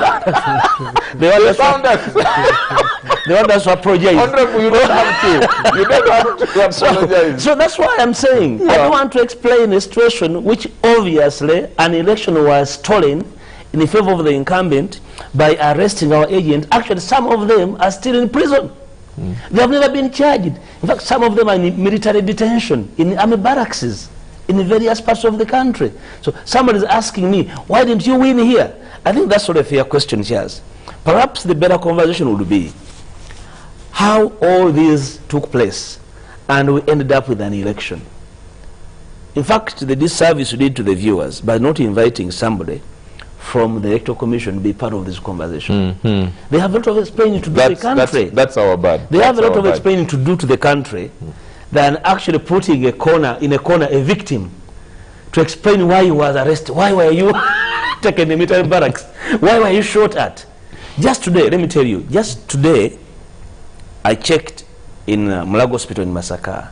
They want us to apologize. Honorable, you don't have to. You don't have to apologize. So that's why I'm saying, I don't want to explain a situation which obviously an election was stolen in favor of the incumbent by arresting our agents. Actually, some of them are still in prison. They have never been charged. In fact, some of them are in military detention, in army barracks, in various parts of the country. So somebody is asking me, why didn't you win here? I think that's sort of a fair question, Charles. Perhaps the better conversation would be how all these took place and we ended up with an election. In fact, the disservice we did to the viewers by not inviting somebody from the Electoral Commission to be part of this conversation. They have a lot of explaining to do to the country. That's our bad. They have a lot of explaining to do to the country than actually putting in a corner a victim to explain why he was arrested. Why were you taken in military barracks? Why were you shot at? Just today, let me tell you, just today, I checked in Mulago Hospital in Masaka.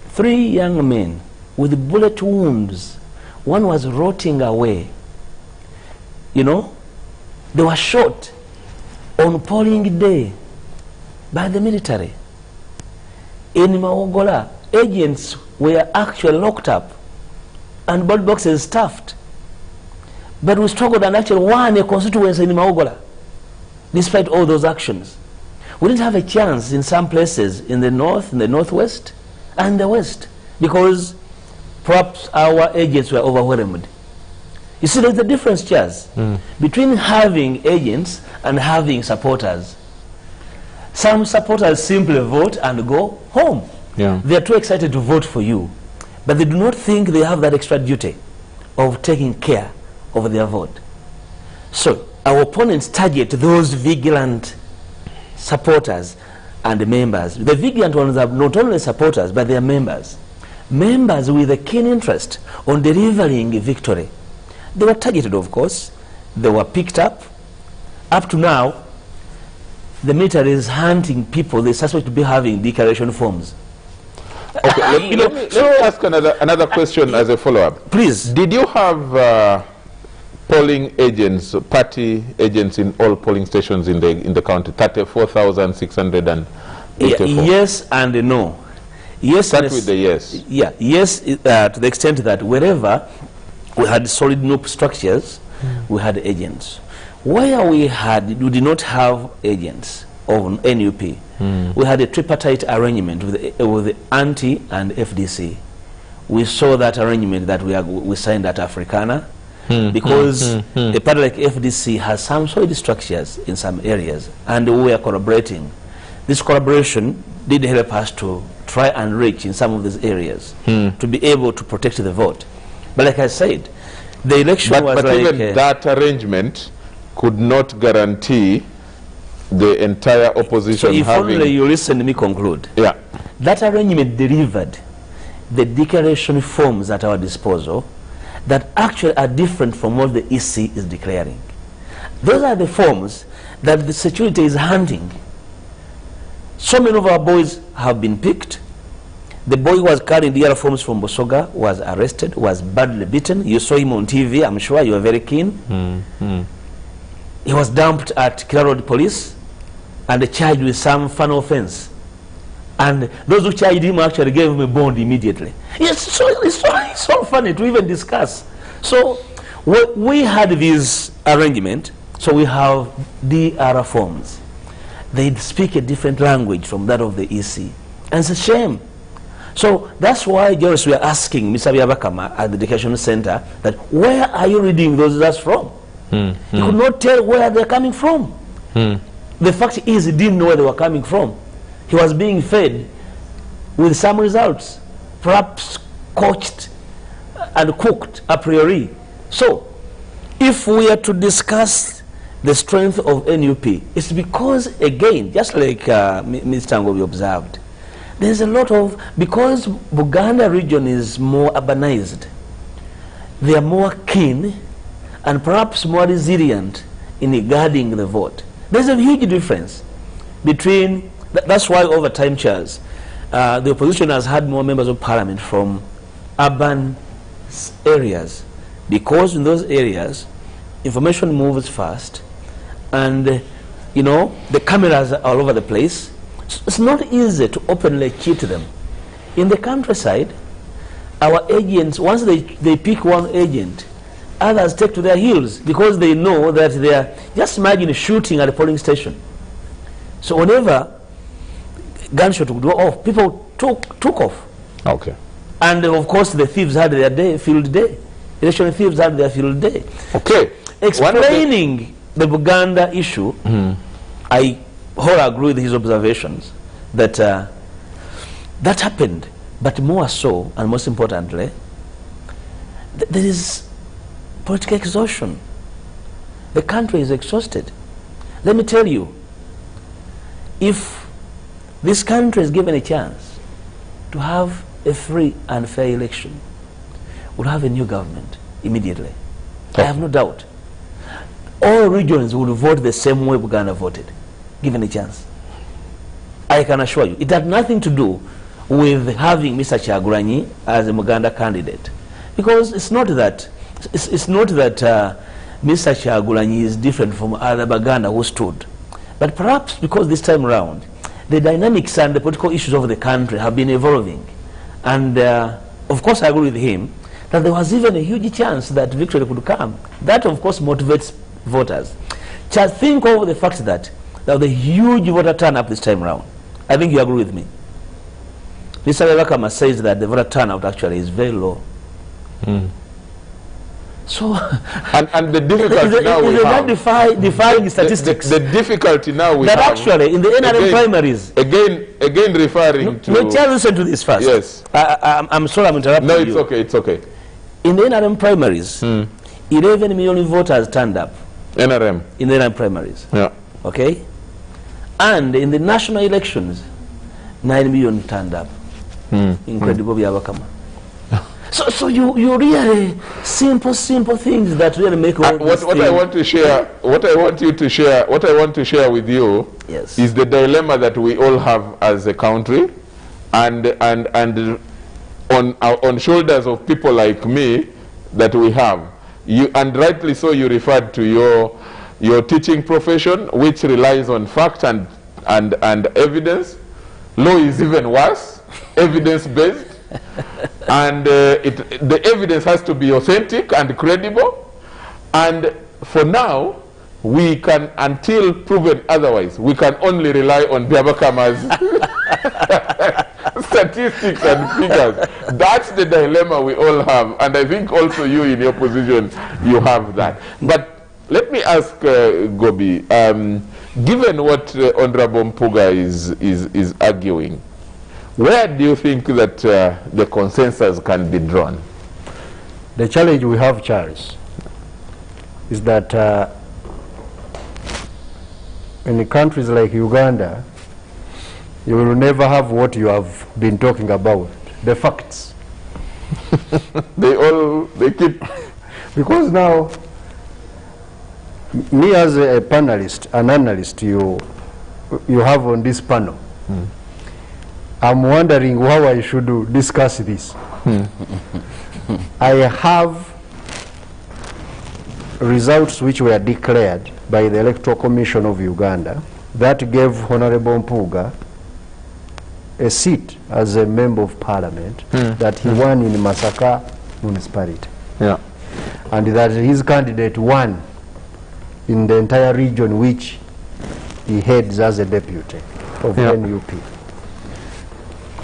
3 young men with bullet wounds. One was rotting away. You know, they were shot on polling day by the military. In Maogola, agents were actually locked up and ballot boxes stuffed. But we struggled and actually won a constituency in Maogola, despite all those actions. We didn't have a chance in some places in the north, in the northwest, and the west, because perhaps our agents were overwhelmed. You see, there's a difference, Charles, between having agents and having supporters. Some supporters simply vote and go home. They're too excited to vote for you, but they do not think they have that extra duty of taking care of their vote. So our opponents target those vigilant supporters and members. The vigilant ones are not only supporters, but they are members. Members with a keen interest on delivering victory. They were targeted, of course. They were picked up. Up to now, the military is hunting people they suspect to be having declaration forms. Okay, let me ask another question as a follow-up. Please. Did you have polling agents, party agents in all polling stations in the county? 34,684. Yes and no. Yes. Start with the yes. Yeah. Yes, to the extent that wherever we had solid NUP structures, we had agents. Where we did not have agents of NUP, we had a tripartite arrangement with the ANTI and FDC. We saw that arrangement that we signed at Africana, because a party like FDC has some solid structures in some areas, and we were collaborating. This collaboration did help us to try and reach in some of these areas to be able to protect the vote. But like I said, the election was like... But even that arrangement could not guarantee the entire opposition so if having... only you listen to me conclude. Yeah. That arrangement delivered the declaration forms at our disposal that actually are different from what the EC is declaring. Those are the forms that the security is hunting. So many of our boys have been picked. The boy who was carrying the other forms from Bosoga was arrested, was badly beaten. You saw him on TV, I'm sure you were very keen. He was dumped at Kira Road Police and charged with some fun offense. And those who charged him actually gave him a bond immediately. It's so funny to even discuss. So we had this arrangement, so we have DR forms. They speak a different language from that of the EC. And it's a shame. So that's why, Joris, we are asking Mr. Byabakama at the Education Center that where are you reading those results from? Mm. He could not tell where they're coming from. Mm. The fact is, he didn't know where they were coming from. He was being fed with some results, perhaps coached and cooked a priori. So, if we are to discuss the strength of NUP, it's because, again, just like Mr. Ngobi observed, there's a lot of, because Buganda region is more urbanized, they are more keen and perhaps more resilient in guarding the vote. There's a huge difference between, that's why over time, Charles, the opposition has had more members of parliament from urban areas, because in those areas, information moves fast, and you know, the cameras are all over the place. So it's not easy to openly cheat them. In the countryside, our agents, once they pick one agent, others take to their heels because they know that they are, just imagine shooting at a polling station. So whenever gunshot would go off, people took off. Okay. And of course the thieves had their day, field day. Election thieves had their field day. Okay. Explaining the Buganda issue, I wholly agree with his observations that that happened, but more so, and most importantly, there is political exhaustion. The country is exhausted. Let me tell you, if this country is given a chance to have a free and fair election, we'll have a new government immediately. I have no doubt. All regions will vote the same way Buganda voted, given a chance. I can assure you. It had nothing to do with having Mr. Kyagulanyi as a Buganda candidate. Because it's not that, Mr. Kyagulanyi is different from other Baganda who stood. But perhaps because this time around, the dynamics and the political issues of the country have been evolving. And of course I agree with him that there was even a huge chance that victory could come. That of course motivates voters. Just think of the fact that there was a huge voter turnout this time around. I think you agree with me. Mr. Rebakama says that the voter turnout actually is very low. So, and the difficulty now we have, defying statistics. The difficulty now we that have, actually in the NRM primaries. Again referring to. No, listen to this first. Yes. I'm sorry, I'm interrupting you. you. No, it's okay. It's okay. In the NRM primaries, 11 million voters turned up. NRM. In the NRM primaries. Yeah. Okay. And in the national elections, 9 million turned up. Incredible, Byabakama. So you really simple things that really make what I want to share, what I want to share with you, yes, is the dilemma that we all have as a country, and on shoulders of people like me that we have. You, and rightly so, you referred to your teaching profession, which relies on fact and evidence. Law is even worse, evidence-based. And the evidence has to be authentic and credible. And for now, we can, until proven otherwise, we can only rely on Byabakama's statistics and figures. That's the dilemma we all have. And I think also you in your position, you have that. But let me ask Gobi, given what Honorable Mpuga is arguing, where do you think that the consensus can be drawn? The challenge we have, Charles, is that in countries like Uganda, you will never have what you have been talking about, the facts. they keep... Because now, me as a panelist, an analyst you have on this panel, I'm wondering how I should discuss this. I have results which were declared by the Electoral Commission of Uganda that gave Honorable Mpuga a seat as a member of parliament that he won in Masaka municipality. Yeah. And that his candidate won in the entire region which he heads as a deputy of NUP.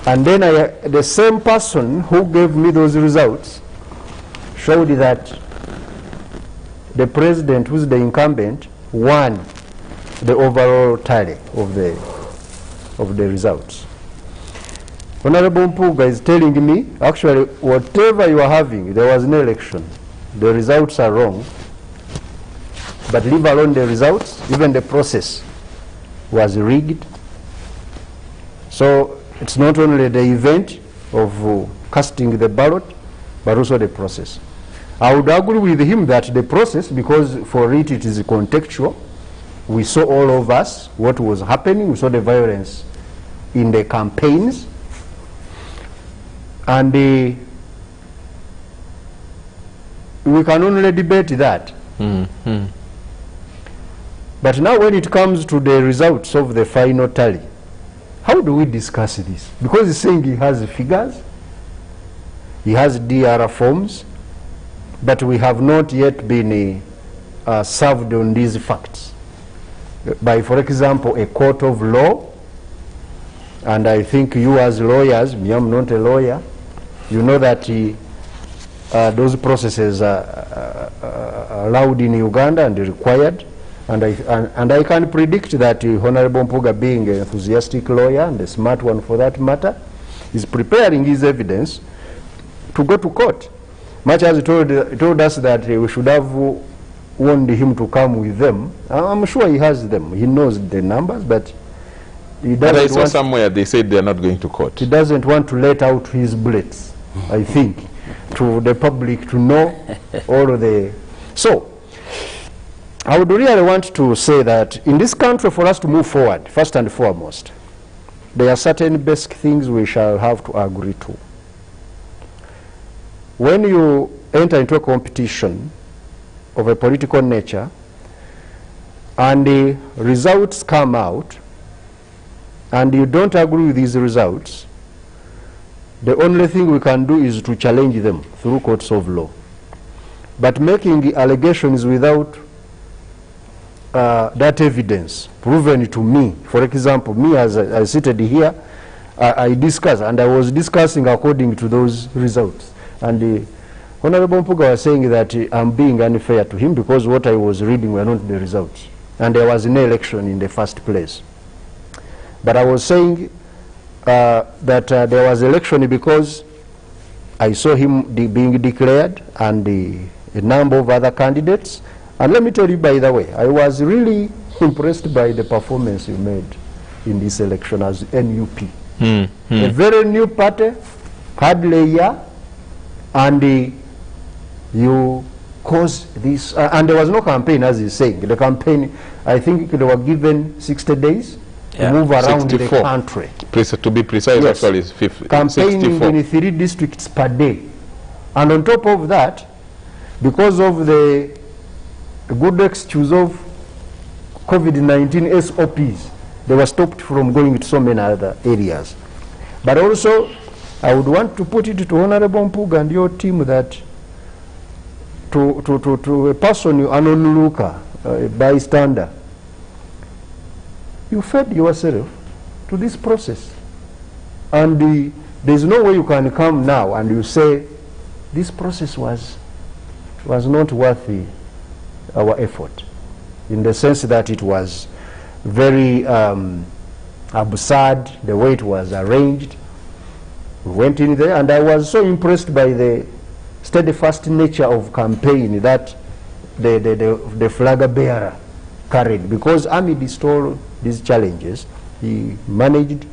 And then the same person who gave me those results showed that the president, who's the incumbent, won the overall tally of the results. Honorable Mpuga is telling me, actually, whatever you are having, there was no election. The results are wrong. But leave alone the results, even the process was rigged. So it's not only the event of casting the ballot, but also the process. I would agree with him that the process, because for it is contextual, we saw all of us what was happening, we saw the violence in the campaigns, and we can only debate that. But now when it comes to the results of the final tally, how do we discuss this? Because he's saying he has figures, he has DR forms, but we have not yet been served on these facts. By, for example, a court of law, and I think you as lawyers, me, I'm not a lawyer, you know that those processes are allowed in Uganda and required, and I can predict that Honorable Mpuga, being an enthusiastic lawyer and a smart one for that matter, is preparing his evidence to go to court. Much as he told us that we should have warned him to come with them, I'm sure he has them. He knows the numbers, but he doesn't. But I saw somewhere they said they're not going to court. He doesn't want to let out his bullets, I think, to the public to know all of the... So, I would really want to say that in this country, for us to move forward, first and foremost, there are certain basic things we shall have to agree to. When you enter into a competition of a political nature and the results come out and you don't agree with these results, the only thing we can do is to challenge them through courts of law. But making the allegations without that evidence proven to me, for example, me as I seated here, I discussed, and I was discussing according to those results. And the Honorable Mpuga was saying that I'm being unfair to him because what I was reading were not the results. And there was no election in the first place. But I was saying that there was election because I saw him being declared and a number of other candidates. And let me tell you, by the way, I was really impressed by the performance you made in this election as NUP. A very new party, hardly a year, and you caused this, and there was no campaign, as he's saying. The campaign, I think they were given 60 days to move around 64. The country. To be precise, yes. Actually, it's campaigning in 3 districts per day. And on top of that, because of the good excuse of COVID-19 SOPs, they were stopped from going to so many other areas. But also, I would want to put it to Honorable Mpuga and your team that to a person, an onlooker, a bystander, you fed yourself to this process. And there's no way you can come now and you say, this process was not worthy our effort, in the sense that it was very absurd, the way it was arranged. We went in there, and I was so impressed by the steadfast nature of campaign that the flag bearer carried, because amidst all these challenges, he managed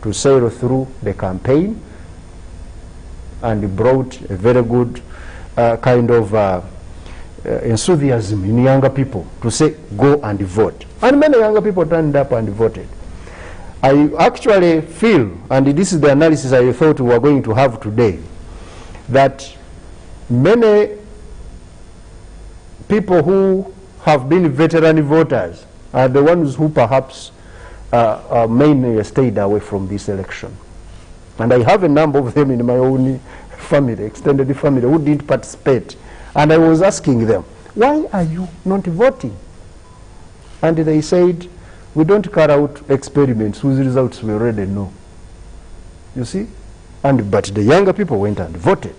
to sail through the campaign and brought a very good kind of enthusiasm in younger people to say, go and vote. And many younger people turned up and voted. I actually feel, and this is the analysis I thought we were going to have today, that many people who have been veteran voters are the ones who perhaps mainly stayed away from this election. And I have a number of them in my own family, extended family, who did participate. And I was asking them, why are you not voting? And they said, we don't carry out experiments whose results we already know. You see? But the younger people went and voted.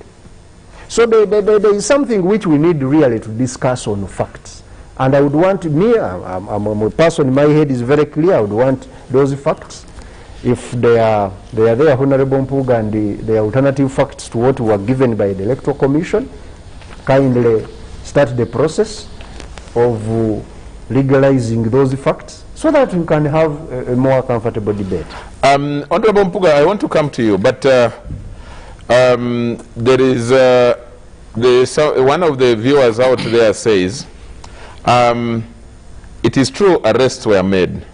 So there is something which we need really to discuss on facts. And I would want I'm a person, in my head is very clear, I would want those facts. If they are there, Honorable Mpuga, and the alternative facts to what were given by the Electoral Commission, kindly start the process of legalizing those facts so that we can have a more comfortable debate. Honorable Mpuga, I want to come to you, but there is one of the viewers out there says, it is true arrests were made,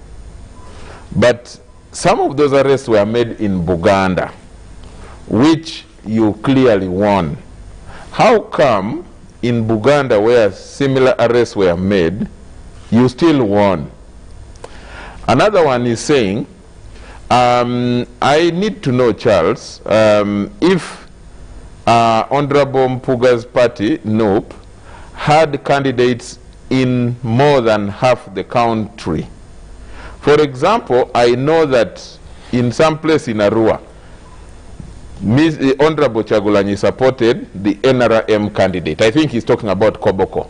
but some of those arrests were made in Buganda, which you clearly won. How come in Buganda, where similar arrests were made, you still won? Another one is saying, I need to know, Charles, if Honorable Mpuga's party, NOP, had candidates in more than half the country. For example, I know that in some place in Arua, Honorable Chagulanyi supported the NRM candidate. I think he's talking about Koboko,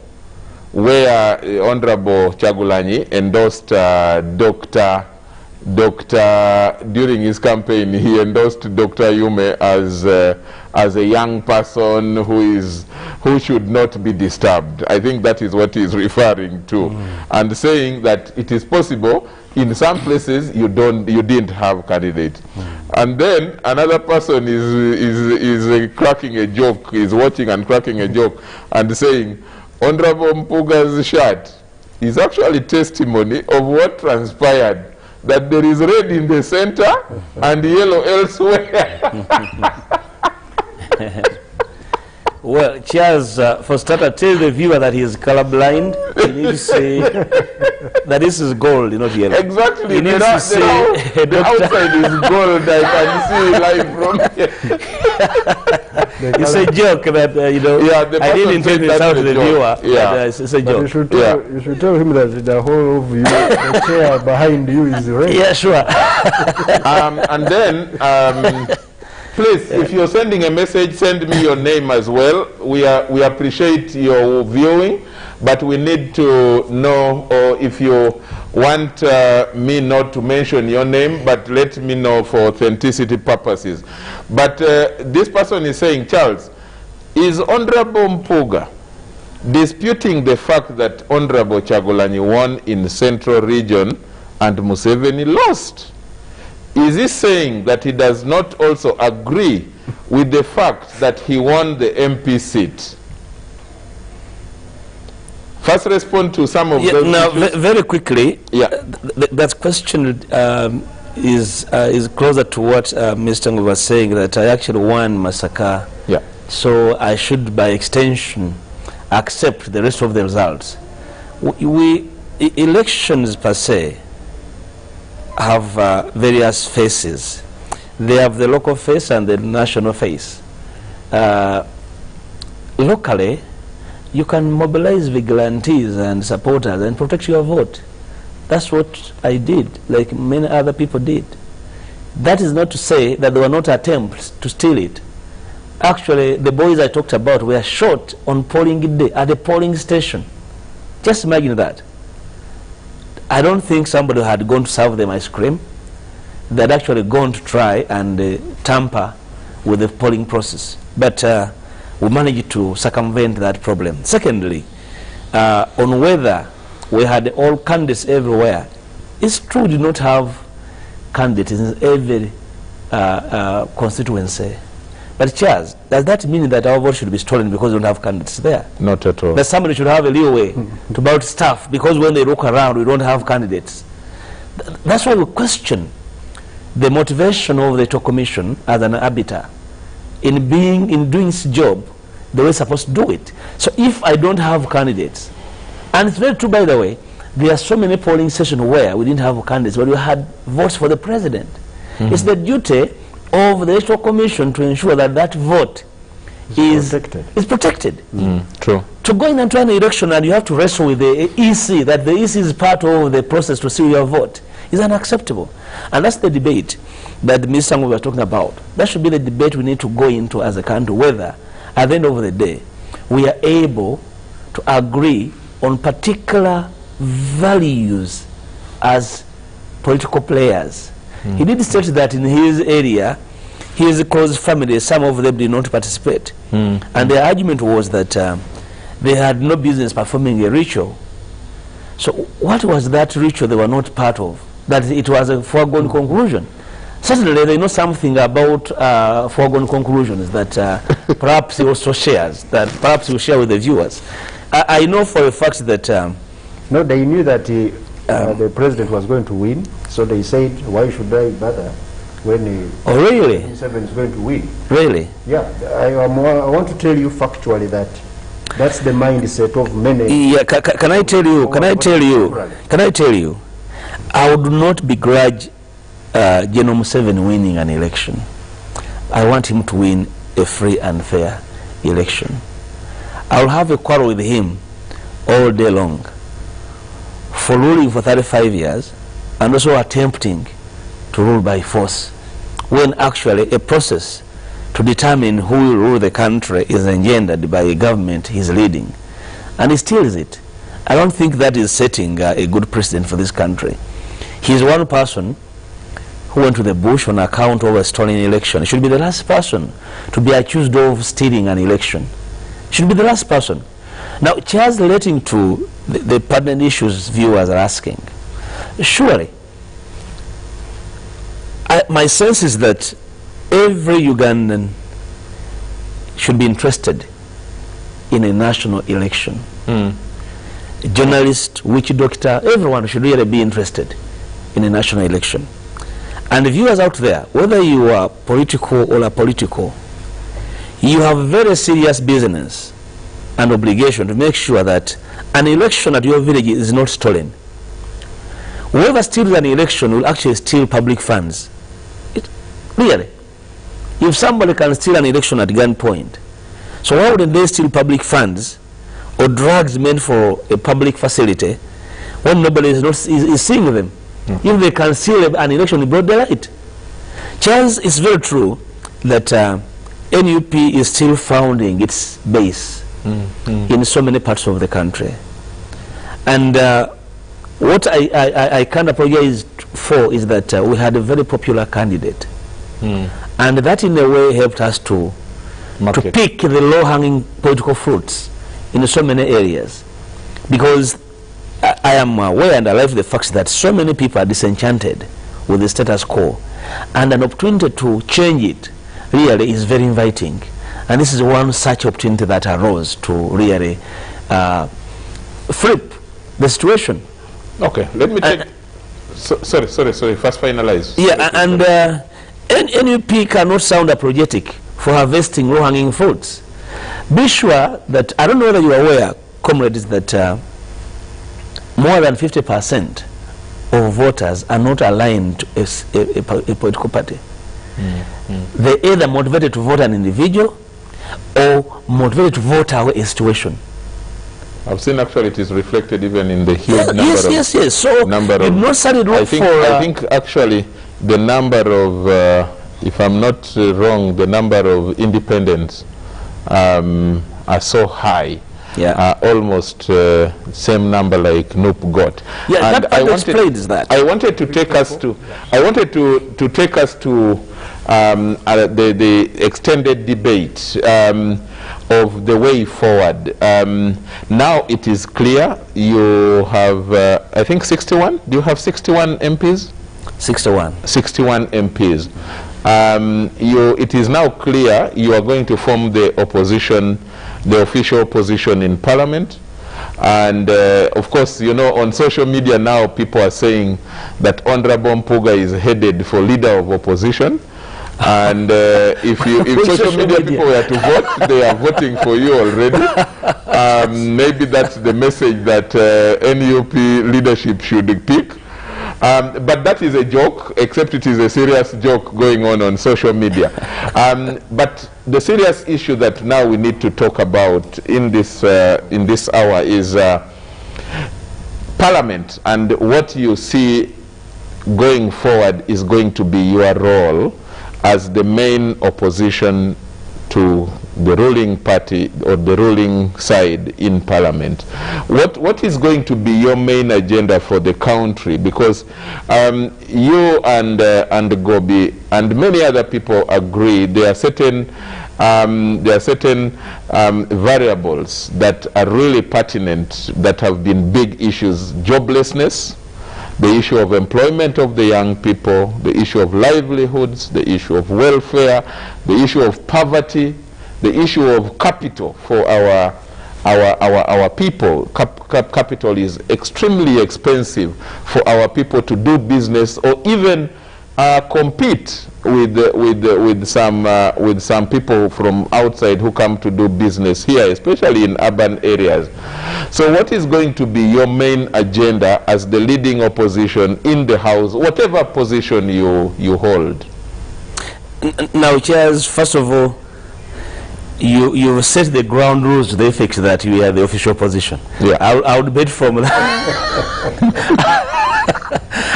where Honorable Chagulanyi endorsed during his campaign, he endorsed Dr. Yume as a young person who should not be disturbed. I think that is what he's referring to, and saying that it is possible in some places you didn't have candidates. And then another person is cracking a joke, is watching and cracking a joke and saying, Honorable Mpuga's shirt is actually testimony of what transpired, that there is red in the center and yellow elsewhere. Well, Charles, for starter, tell the viewer that he is colorblind. You need to say that this is gold, not yellow. Exactly. You need to say the outside is gold. I can see live from here. It's a joke that, yeah, I didn't intend to insult the viewer. Yeah. It's a joke. You should tell him that the whole of you, the chair behind you is red. Yeah, sure. And then, please, if you're sending a message, send me your name as well. We appreciate your viewing, but we need to know, or if you want me not to mention your name, but let me know for authenticity purposes. But this person is saying, Charles, is Honorable Mpuga disputing the fact that Honorable Chagulanyi won in Central Region and Museveni lost? Is he saying that he does not also agree with the fact that he won the MP seat? First respond to some of those now, issues. very quickly, Yeah. that question is closer to what Mr. Ngo was saying, that I actually won Masaka. Yeah. So I should, by extension, accept the rest of the results. Elections per se have various faces. They have the local face and the national face. Locally, you can mobilize vigilantes and supporters and protect your vote. That's what I did, like many other people did. That is not to say that there were not attempts to steal it. Actually, the boys I talked about were shot on polling day at a polling station. Just imagine that. I don't think somebody had gone to serve them ice cream. They had actually gone to try and tamper with the polling process. But we managed to circumvent that problem. Secondly, on whether we had all candidates everywhere, it's true we did not have candidates in every constituency. But Charles, does that mean that our vote should be stolen because we don't have candidates there? Not at all. That somebody should have a leeway to about stuff because when they look around, we don't have candidates. That's why we question the motivation of the Electoral Commission as an arbiter in doing its job the way it's supposed to do it. So if I don't have candidates, and it's very true, by the way, there are so many polling stations where we didn't have candidates, but we had votes for the president. It's the duty of the Electoral Commission to ensure that that vote is protected. True. To go in and try an election and you have to wrestle with the EC, that the EC is part of the process to see your vote, is unacceptable. And that's the debate that Mr. Ngo was talking about. That should be the debate we need to go into as a country, whether at the end of the day, we are able to agree on particular values as political players. He did state that in his area, his close family, some of them did not participate. And the argument was that they had no business performing a ritual. So what was that ritual they were not part of? That it was a foregone conclusion. Certainly they know something about foregone conclusions that perhaps he also shares, that perhaps he will share with the viewers. I know for a fact that... no, they knew that the president was going to win, so they said, why should I bother when oh, really? 7 is going to win? Really? Yeah, I want to tell you factually that that's the mindset of many. Yeah, can I tell you, I would not begrudge General Museveni winning an election. I want him to win a free and fair election. I'll have a quarrel with him all day long for ruling for 35 years and also attempting to rule by force, when actually a process to determine who will rule the country is engendered by a government he's leading. And he steals it. I don't think that is setting a good precedent for this country. He's one person who went to the bush on account of a stolen election. He should be the last person to be accused of stealing an election. He should be the last person. Now, Charles, relating to the pertinent issues viewers are asking, surely, my sense is that every Ugandan should be interested in a national election. Journalist, witch doctor, everyone should really be interested in a national election. And the viewers out there, whether you are political or apolitical, you have very serious business and obligation to make sure that an election at your village is not stolen. Whoever steals an election will actually steal public funds. Really. If somebody can steal an election at gunpoint, so why wouldn't they steal public funds or drugs meant for a public facility when nobody is seeing them? If they can steal an election in broad daylight. Charles, it's very true that NUP is still founding its base in so many parts of the country. And what I can apologize for is that we had a very popular candidate. And that in a way helped us to pick the low-hanging political fruits in so many areas. Because I am aware and alive to the fact that so many people are disenchanted with the status quo. And an opportunity to change it really is very inviting. And this is one such opportunity that arose to really flip the situation. Okay, let me take... sorry, first finalize. Yeah, and NUP cannot sound apologetic for harvesting low-hanging fruits. Be sure that, I don't know whether you are aware, comrades, that more than 50% of voters are not aligned to a political party. They either motivated to vote an individual or motivated to vote away a situation. I've seen actually it is reflected even in the huge number yes, of... Yes. So I think actually the number of, if I'm not wrong, the number of independents are so high. Almost same number like Noop got. Yeah, and that explains that. I wanted to take us to the extended debate of the way forward. Now it is clear you have I think 61. Do you have 61 MPs? 61 MPs. It is now clear you are going to form the opposition, the official opposition in Parliament. And of course, you know, on social media now people are saying that Honorable Mpuga is headed for leader of opposition. And if social media people were to vote, they are voting for you already. Maybe that's the message that NUP leadership should pick. But that is a joke, except it is a serious joke going on social media. But the serious issue that now we need to talk about in this hour is Parliament, and what you see going forward is going to be your role as the main opposition to the ruling party or the ruling side in Parliament. What is going to be your main agenda for the country? Because you and Gobi and many other people agree there are certain variables that are really pertinent, that have been big issues: joblessness, the issue of employment of the young people, the issue of livelihoods, the issue of welfare, the issue of poverty, the issue of capital for our people. Capital is extremely expensive for our people to do business or even compete with some people from outside who come to do business here, especially in urban areas. So what is going to be your main agenda as the leading opposition in the House, whatever position you hold? Now, Chairs, first of all, you set the ground rules to the effect that you are the official position. Yeah. I would bet from that.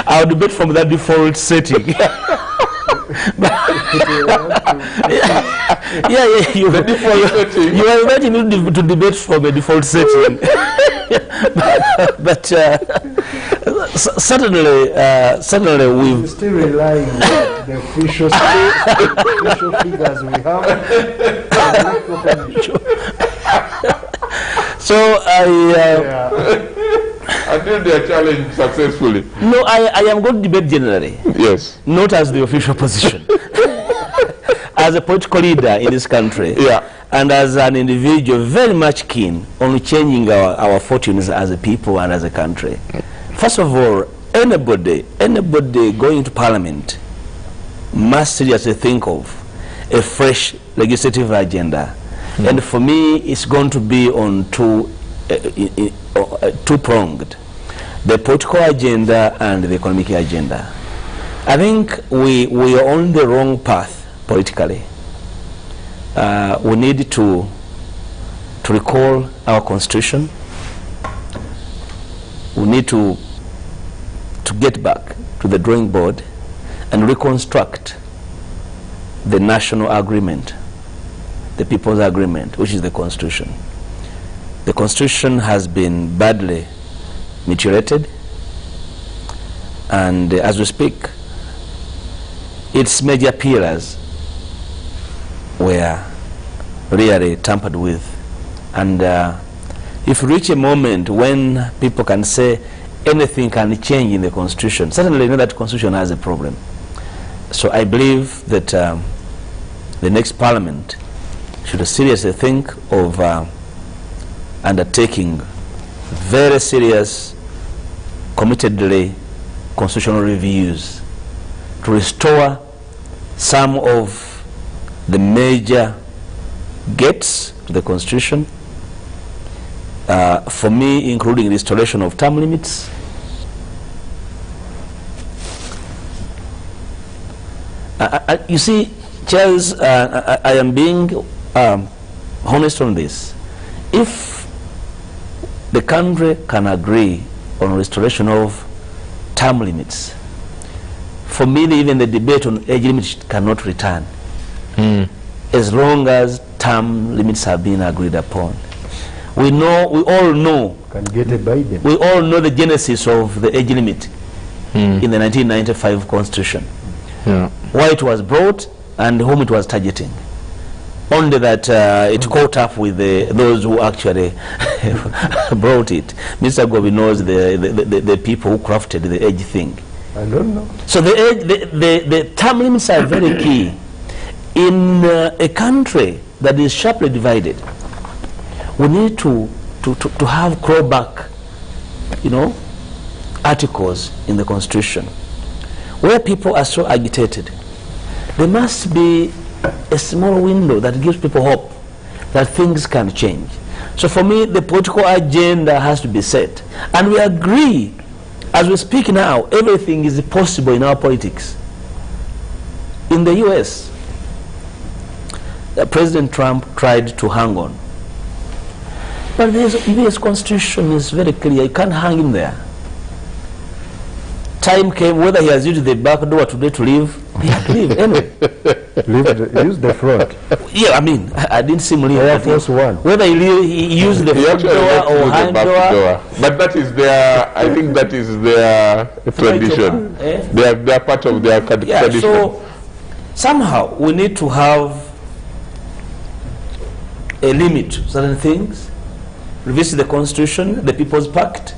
I would debate from that default setting. You are inviting me to debate from a default setting. but certainly we've still relying on the official figures we have. So until they are challenged successfully. No, I am going to debate generally. Yes. Not as the official position. As a political leader in this country. Yeah. And as an individual very much keen on changing our fortunes as a people and as a country. First of all, anybody going to Parliament must seriously think of a fresh legislative agenda. And for me, it's going to be on two-pronged: the political agenda and the economic agenda. I think we are on the wrong path politically. We need to recall our constitution. We need to get back to the drawing board and reconstruct the national agreement, the people's agreement, which is the constitution. The constitution has been badly mutilated, and as we speak, its major pillars were really tampered with. And if we reach a moment when people can say anything can change in the constitution, certainly you know that constitution has a problem. So I believe that the next Parliament should seriously think of undertaking very serious, committedly constitutional reviews to restore some of the major gates to the constitution. For me, including restoration of term limits, you see, Charles, I am being honest on this. If the country can agree on restoration of term limits, for me, even the debate on age limits cannot return as long as term limits have been agreed upon. We all know the genesis of the age limit in the 1995 Constitution. Yeah. Why it was brought and whom it was targeting. Only that it caught up with those who actually brought it. Mr. Gobi knows the people who crafted the age thing. I don't know. So the term limits are very key. In a country that is sharply divided, we need to have clawback, articles in the Constitution. Where people are so agitated, there must be a small window that gives people hope that things can change. So for me, the political agenda has to be set. And we agree, as we speak now, everything is possible in our politics. In the US, President Trump tried to hang on. But the US Constitution is very clear. You can't hang him there. Time came, whether he has used the back door today to leave, he had to leave anyway. Use the front. Yeah, I mean, I didn't see him leave. Air Force One. Whether he used the front door or hand door. But that is their, I think that is their tradition. They are part of their tradition. So somehow we need to have a limit to certain things, revisit the Constitution, the People's Pact,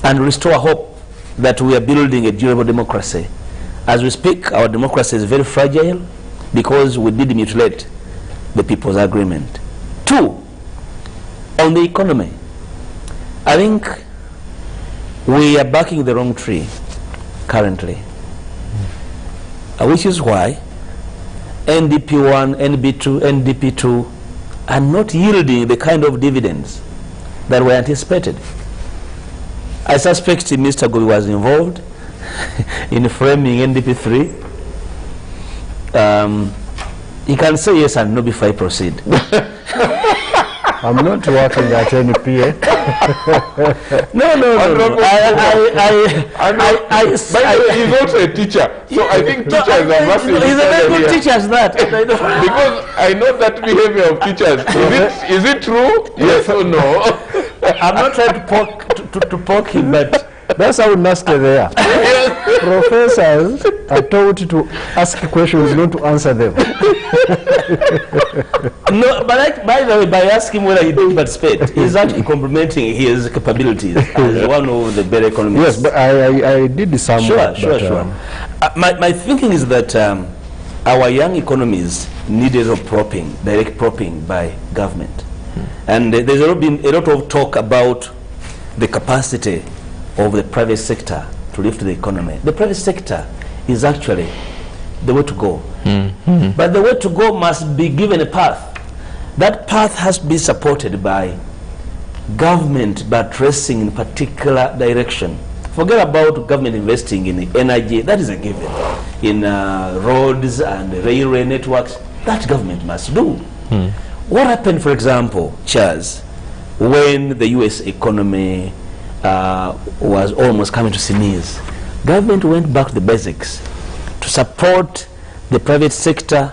and restore hope that we are building a durable democracy. As we speak, our democracy is very fragile because we did mutilate the People's Agreement. 2, on the economy, I think we are backing the wrong tree currently, which is why NDP1, NB2, NDP2 are not yielding the kind of dividends that were anticipated. I suspect Mr. Gulu was involved in framing NDP3. He can say yes and no before I proceed. I'm not working at NPA. No. By the way, he's also a teacher, so I think teachers are massive. He's a very good teacher as that. Because I know that behavior of teachers. Is it true? Yes or no? I'm not trying to poke him, but that's how nasty they are. Professors are told to ask questions, not to answer them. No, but by the way, by asking whether he did participate, he's actually complimenting his capabilities as one of the better economists. Yes, but I did some. Sure. My thinking is that our young economies needed a direct propping by government. And there's been a lot of talk about the capacity of the private sector to lift the economy. The private sector is actually the way to go. But the way to go must be given a path. That path has to be supported by government buttressing in particular direction. Forget about government investing in energy, that is a given. In roads and railway networks, that government must do. What happened, for example, Charles, when the US economy was almost coming to sneeze? Government went back to the basics to support the private sector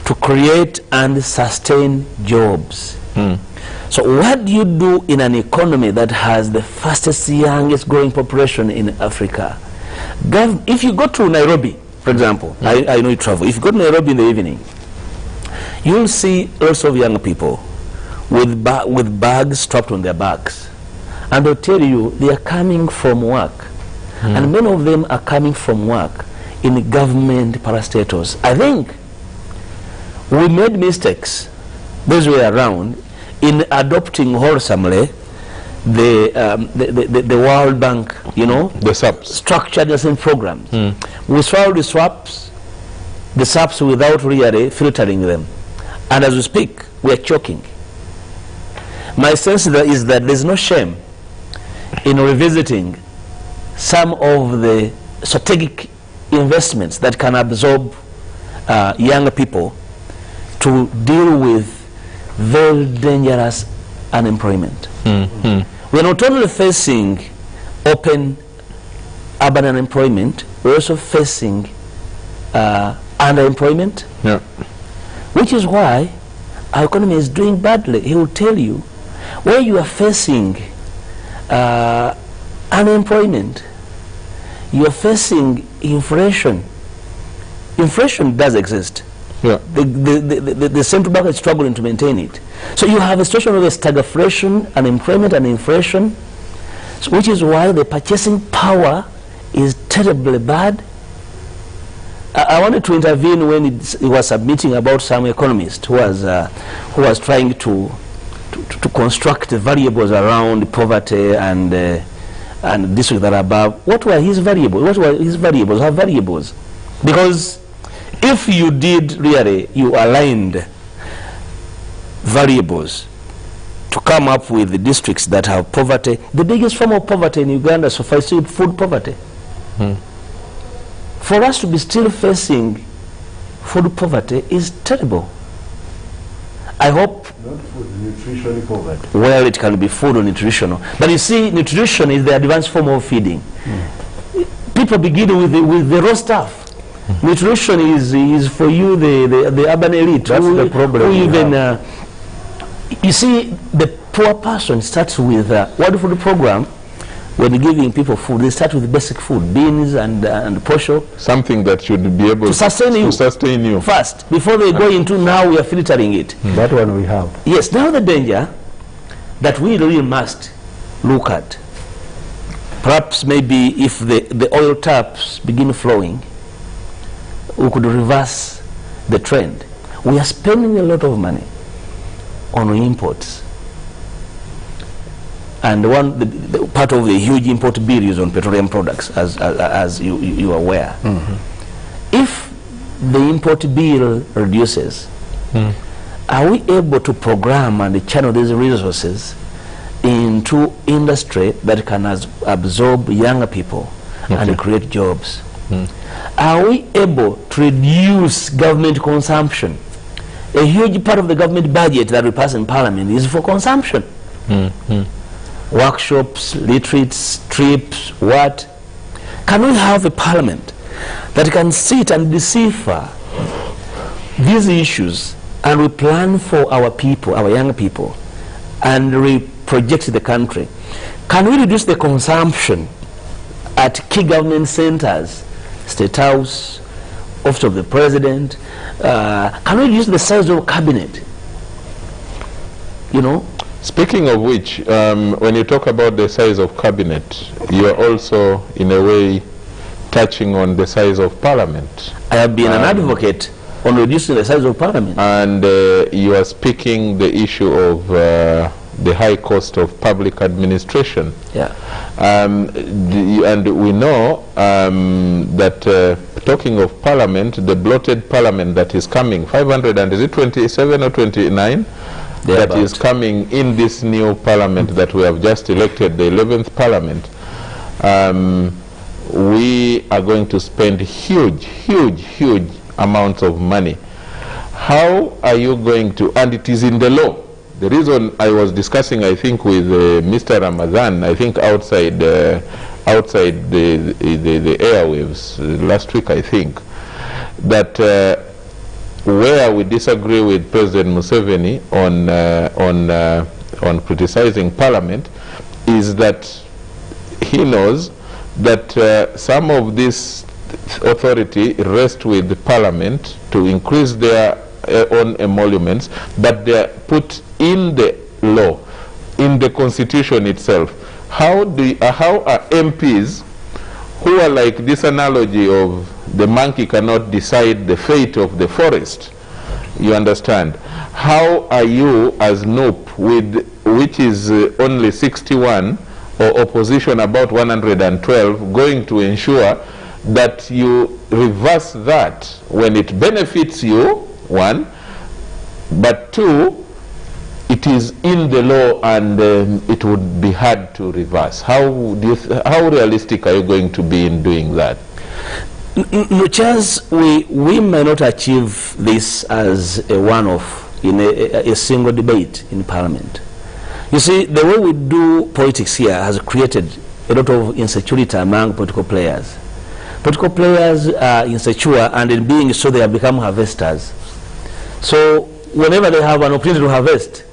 to create and sustain jobs. So what do you do in an economy that has the fastest, youngest growing population in Africa? If you go to Nairobi, for example, I know you travel. If you go to Nairobi in the evening, you'll see lots of young people with bags strapped on their backs. And they'll tell you they are coming from work. And many of them are coming from work in government parastatals. I think we made mistakes, those way around, in adopting wholesomely the World Bank, the SAPs, structured assessment programs. We swallowed the SAPs without really filtering them. And as we speak, we are choking. My sense is that there's no shame in revisiting some of the strategic investments that can absorb young people to deal with very dangerous unemployment. We're not only facing open urban unemployment, we're also facing underemployment, which is why our economy is doing badly. He will tell you, where you are facing unemployment, you are facing inflation. Inflation does exist. The central bank is struggling to maintain it. So you have a situation of stagflation, unemployment and inflation, which is why the purchasing power is terribly bad. I wanted to intervene when he was submitting about some economist who was trying to construct variables around poverty and districts that are above. What were his variables? What were his variables? Our variables? Because if you did really, you aligned variables to come up with the districts that have poverty. The biggest form of poverty in Uganda so far is still food poverty. For us to be still facing food poverty is terrible. I hope not food, nutritional poverty. Well, it can be food or nutritional. But you see, nutrition is the advanced form of feeding. People begin with the raw stuff. Nutrition is for you, the urban elite. That's the problem. You see, the poor person starts with World Food Program. When giving people food, they start with basic food, beans and posho. Something that should be able to sustain you first, before they go into now we are filtering it. That one we have. Yes, now the danger that we really must look at, perhaps maybe if the oil taps begin flowing, we could reverse the trend. We are spending a lot of money on imports. And the part of the huge import bill is on petroleum products, as you are aware. If the import bill reduces, are we able to program and channel these resources into industry that can absorb younger people and create jobs? Are we able to reduce government consumption? A huge part of the government budget that we pass in Parliament is for consumption. Workshops, retreats, trips, what? Can we have a Parliament that can sit and decipher these issues, and we plan for our people, our young people, and we project the country? Can we reduce the consumption at key government centers, State House, Office of the President? Can we reduce the size of cabinet? You know? Speaking of which, when you talk about the size of cabinet, you are also, in a way, touching on the size of Parliament. I have been an advocate on reducing the size of Parliament. And you are speaking the issue of the high cost of public administration. Yeah. And we know that talking of Parliament, the bloated Parliament that is coming, 527 or 29? That is coming in this new Parliament that we have just elected, the 11th Parliament. We are going to spend huge amounts of money. How are you going to, and it is in the law. The reason I was discussing, I think, with Mr. Ramadan, I think outside the airwaves last week, I think, that where we disagree with President Museveni on criticizing Parliament is that he knows that some of this authority rests with the Parliament to increase their own emoluments, but they are put in the law, in the Constitution itself. How are MPs, who are like this analogy of the monkey cannot decide the fate of the forest, you understand? How are you as NUP, which is only 61, or opposition about 112, going to ensure that you reverse that when it benefits you, one, but two, it is in the law and it would be hard to reverse? How realistic are you going to be in doing that? Charles, we may not achieve this as a one-off in a single debate in Parliament. You see, the way we do politics here has created a lot of insecurity among political players. Political players are insecure, and in being so, they have become harvesters. So whenever they have an opportunity to harvest,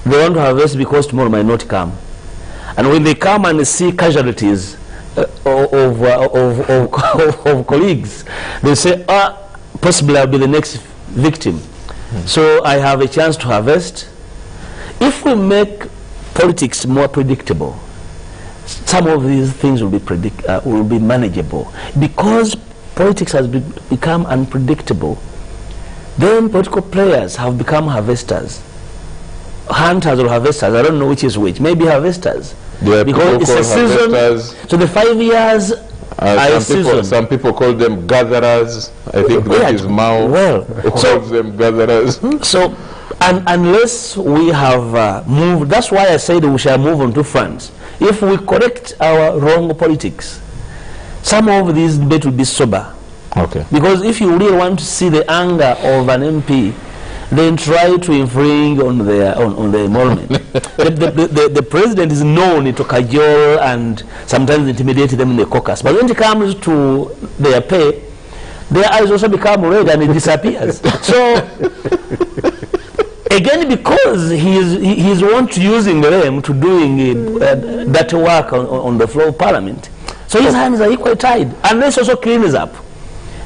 they want to harvest because tomorrow might not come. And when they come and see casualties of colleagues, they say, possibly I'll be the next victim. So I have a chance to harvest. If we make politics more predictable, some of these things will be manageable. Because politics has become unpredictable, then political players have become harvesters. Hunters or harvesters, I don't know which is which. Maybe harvesters. Because it's a season. So the 5 years are a season. Some people call them gatherers. I think that is Mao. Well, calls them gatherers. So, and unless we have moved, that's why I said we shall move on two fronts. If we correct our wrong politics, some of these debates will be sober. Okay. Because if you really want to see the anger of an MP, then try to infringe on the emolument. the president is known to cajole and sometimes intimidate them in the caucus. But when it comes to their pay, their eyes also become red and it disappears. So, again, because he's want using them to doing that work on the floor of Parliament, so his hands are equally tied. Unless also cleans up,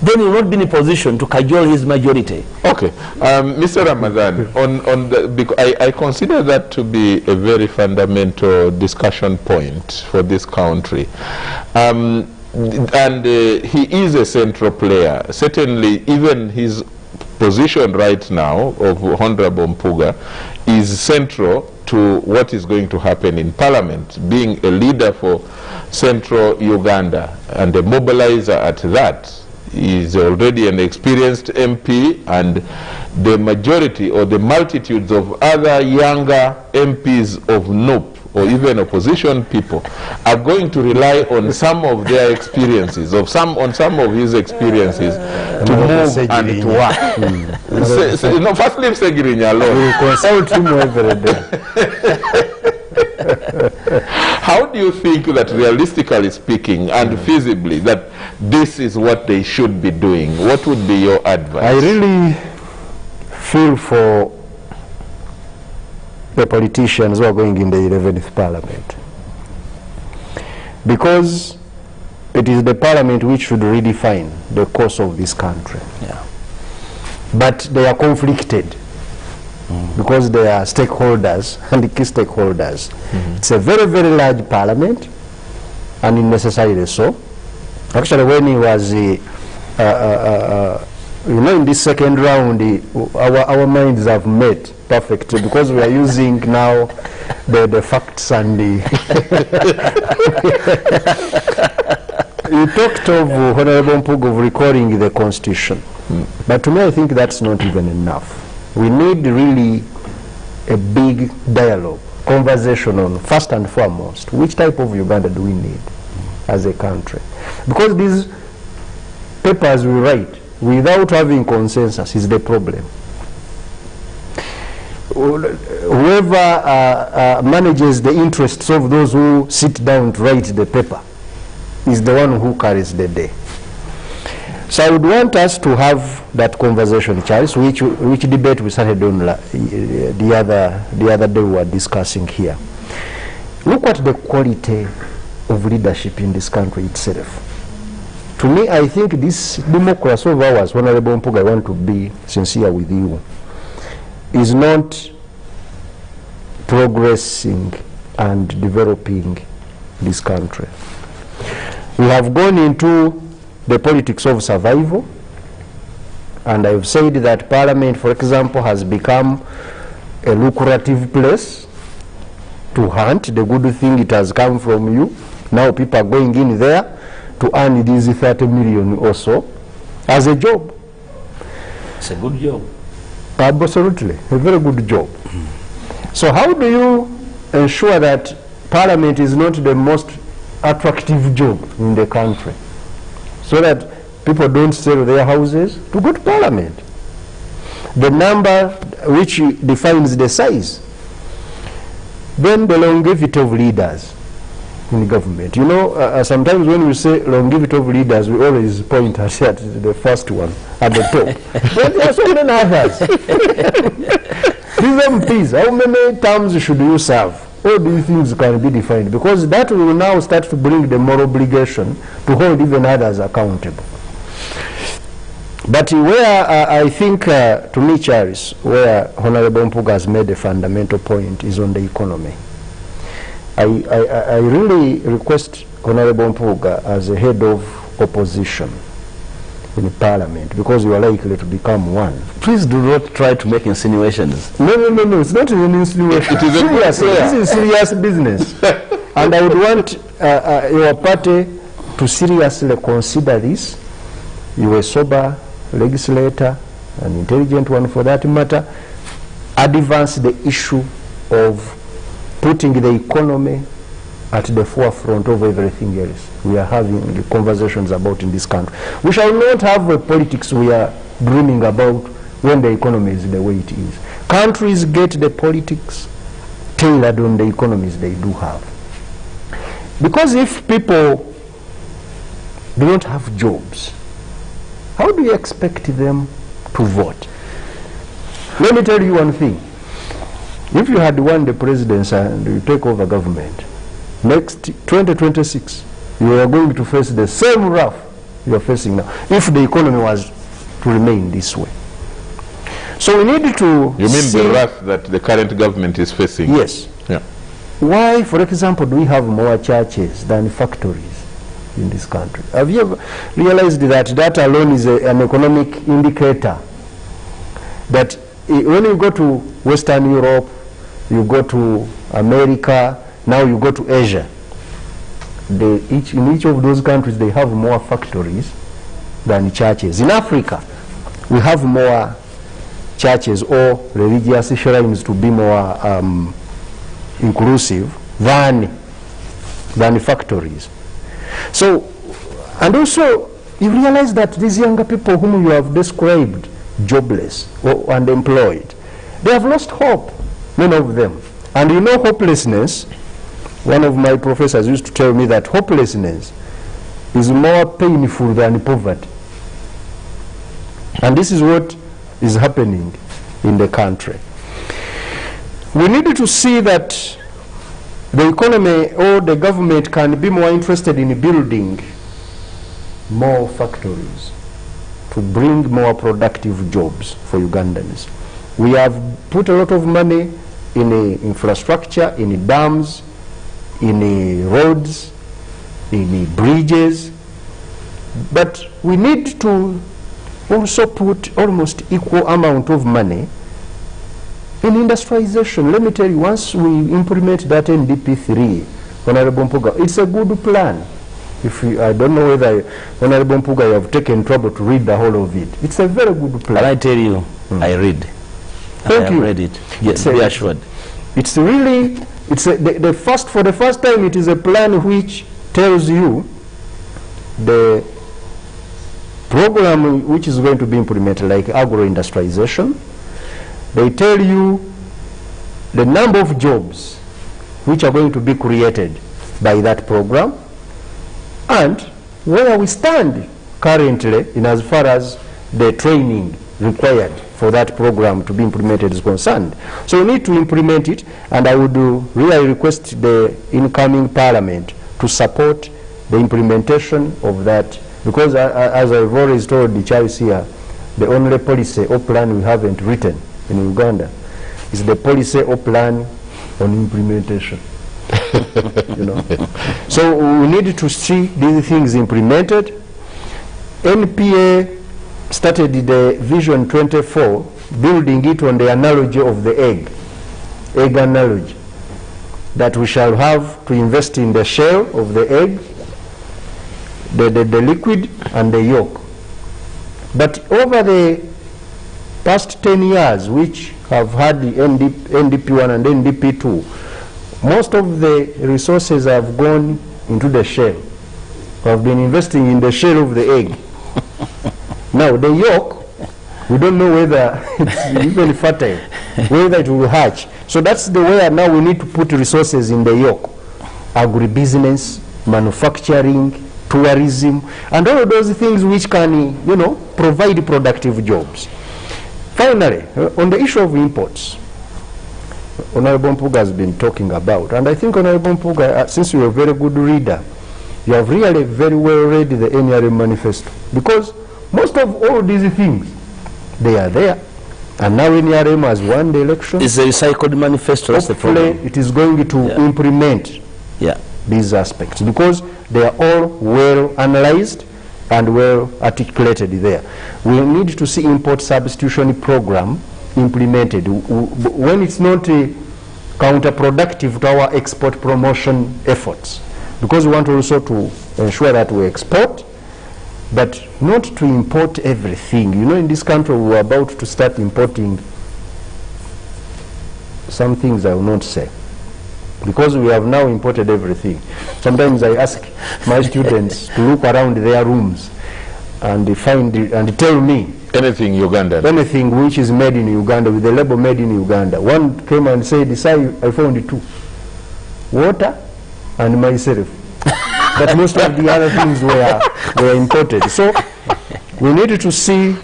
then he will not be in a position to cajole his majority. Okay, Mr. Ramadan, I consider that to be a very fundamental discussion point for this country. And he is a central player. Certainly, even his position right now of Honorable Mpuga is central to what is going to happen in Parliament, being a leader for Central Uganda and a mobilizer at that. He is already an experienced MP, and the majority or the multitudes of other younger MPs of NUP or even opposition people are going to rely on some of their experiences, on some of his experiences to move and to work. First leave Segirinya alone. We consult him every day. How do you think that, realistically speaking and feasibly, that this is what they should be doing? What would be your advice? I really feel for the politicians who are going in the 11th Parliament, because it is the Parliament which should redefine the course of this country. Yeah. But they are conflicted because they are stakeholders and key stakeholders. It's a very, very large Parliament, and unnecessarily so. Actually, when he was you know, in this second round, our minds have met perfectly, because we are using now the facts and the you talked of Honorable Mpuga of recalling the Constitution, but to me I think that's not even enough. We need really a big dialogue, conversation on, first and foremost, which type of Uganda do we need as a country? Because these papers we write without having consensus is the problem. Whoever manages the interests of those who sit down to write the paper is the one who carries the day. So I would want us to have that conversation, Charles, which debate we started on the other day we were discussing here. Look at the quality of leadership in this country itself. To me, I think this democracy of ours, Honorable Mpuga, I want to be sincere with you, is not progressing and developing this country. We have gone into the politics of survival, and I've said that Parliament, for example, has become a lucrative place to hunt. The good thing, it has come from you. Now people are going in there to earn these 30 million or so as a job. It's a good job. Absolutely, a very good job. So how do you ensure that Parliament is not the most attractive job in the country, so that people don't sell their houses to go to Parliament? The number which defines the size. Then the longevity of leaders in government. You know, sometimes when we say longevity of leaders, we always point at the first one at the top. But there are so many others. These MPs, how many terms should you serve? All these things can be defined, because that will now start to bring the moral obligation to hold even others accountable. But where I think, to me, Charles, where Honorable Mpuga has made a fundamental point is on the economy. I really request Honorable Mpuga, as a head of opposition in Parliament, because you are likely to become one. Please do not try to make insinuations. No, it's not an insinuation. It is serious. This is serious business. And I would want your party to seriously consider this. You are a sober legislator, an intelligent one for that matter. Advance the issue of putting the economy at the forefront of everything else we are having conversations about in this country. We shall not have a politics we are dreaming about when the economy is the way it is. Countries get the politics tailored on the economies they do have. Because if people do not have jobs, how do you expect them to vote? Let me tell you one thing. If you had won the presidency and you take over government, next 2026, you are going to face the same rough you are facing now, if the economy was to remain this way. So we need to You mean the wrath that the current government is facing? Yes. Yeah. Why, for example, do we have more churches than factories in this country? Have you ever realized that that alone is an economic indicator? That when you go to Western Europe, you go to America, now you go to Asia, in each of those countries they have more factories than churches. In Africa, we have more churches or religious shrines, to be more inclusive, than factories. So, and also you realize that these younger people whom you have described jobless or unemployed, they have lost hope, many of them. And you know, hopelessness, one of my professors used to tell me that hopelessness is more painful than poverty. And this is what is happening in the country. We need to see that the economy or the government can be more interested in building more factories to bring more productive jobs for Ugandans. We have put a lot of money in infrastructure, in dams, in roads, in bridges, but we need to also put almost equal amount of money in industrialization. Let me tell you, once we implement that NDP3, Honorable Mpuga, it's a good plan. I don't know whether Honorable Mpuga, you have taken trouble to read the whole of it. It's a very good plan. And I tell you, I read. Thank you. I read it. Yes, be assured. It's really, for the first time, it is a plan which tells you the program which is going to be implemented, like agro-industrialization. They tell you the number of jobs which are going to be created by that program, and where we stand currently in as far as the training required for that program to be implemented is concerned. So we need to implement it, and I would really request the incoming parliament to support the implementation of that, because as I've always told the Charlse here, the only policy or plan we haven't written in Uganda is the policy or plan on implementation. You know. So we need to see these things implemented. NPA started the Vision 24, building it on the analogy of the egg analogy, that we shall have to invest in the shell of the egg, the liquid and the yolk. But over the past 10 years, which have had the NDP1 and NDP2, most of the resources have gone into the shell. We have been investing in the shell of the egg. Now the yolk, we don't know whether it's even fertile, whether it will hatch. So that's the way now we need to put resources in the yolk. Agribusiness, manufacturing, tourism, and all of those things which can, provide productive jobs. Finally, on the issue of imports, Honorable Mpuga has been talking about, and I think Honorable Mpuga, since you're a very good reader, you have really very well read the NRM manifesto, because most of all these things, they are there. And now NRM has won the election. It's a recycled manifesto, that's the problem. It is going to implement these aspects, because they are all well analyzed and well articulated there. We need to see import substitution program implemented when it's not counterproductive to our export promotion efforts, because we want also to ensure that we export, but not to import everything. In this country we're about to start importing some things I will not say, because we have now imported everything. Sometimes I ask my students to look around their rooms and find it, and tell me anything Ugandan, anything which is made in Uganda with the label made in Uganda. One came and said, I found two, water and myself. But most of the other things were imported. So We need to see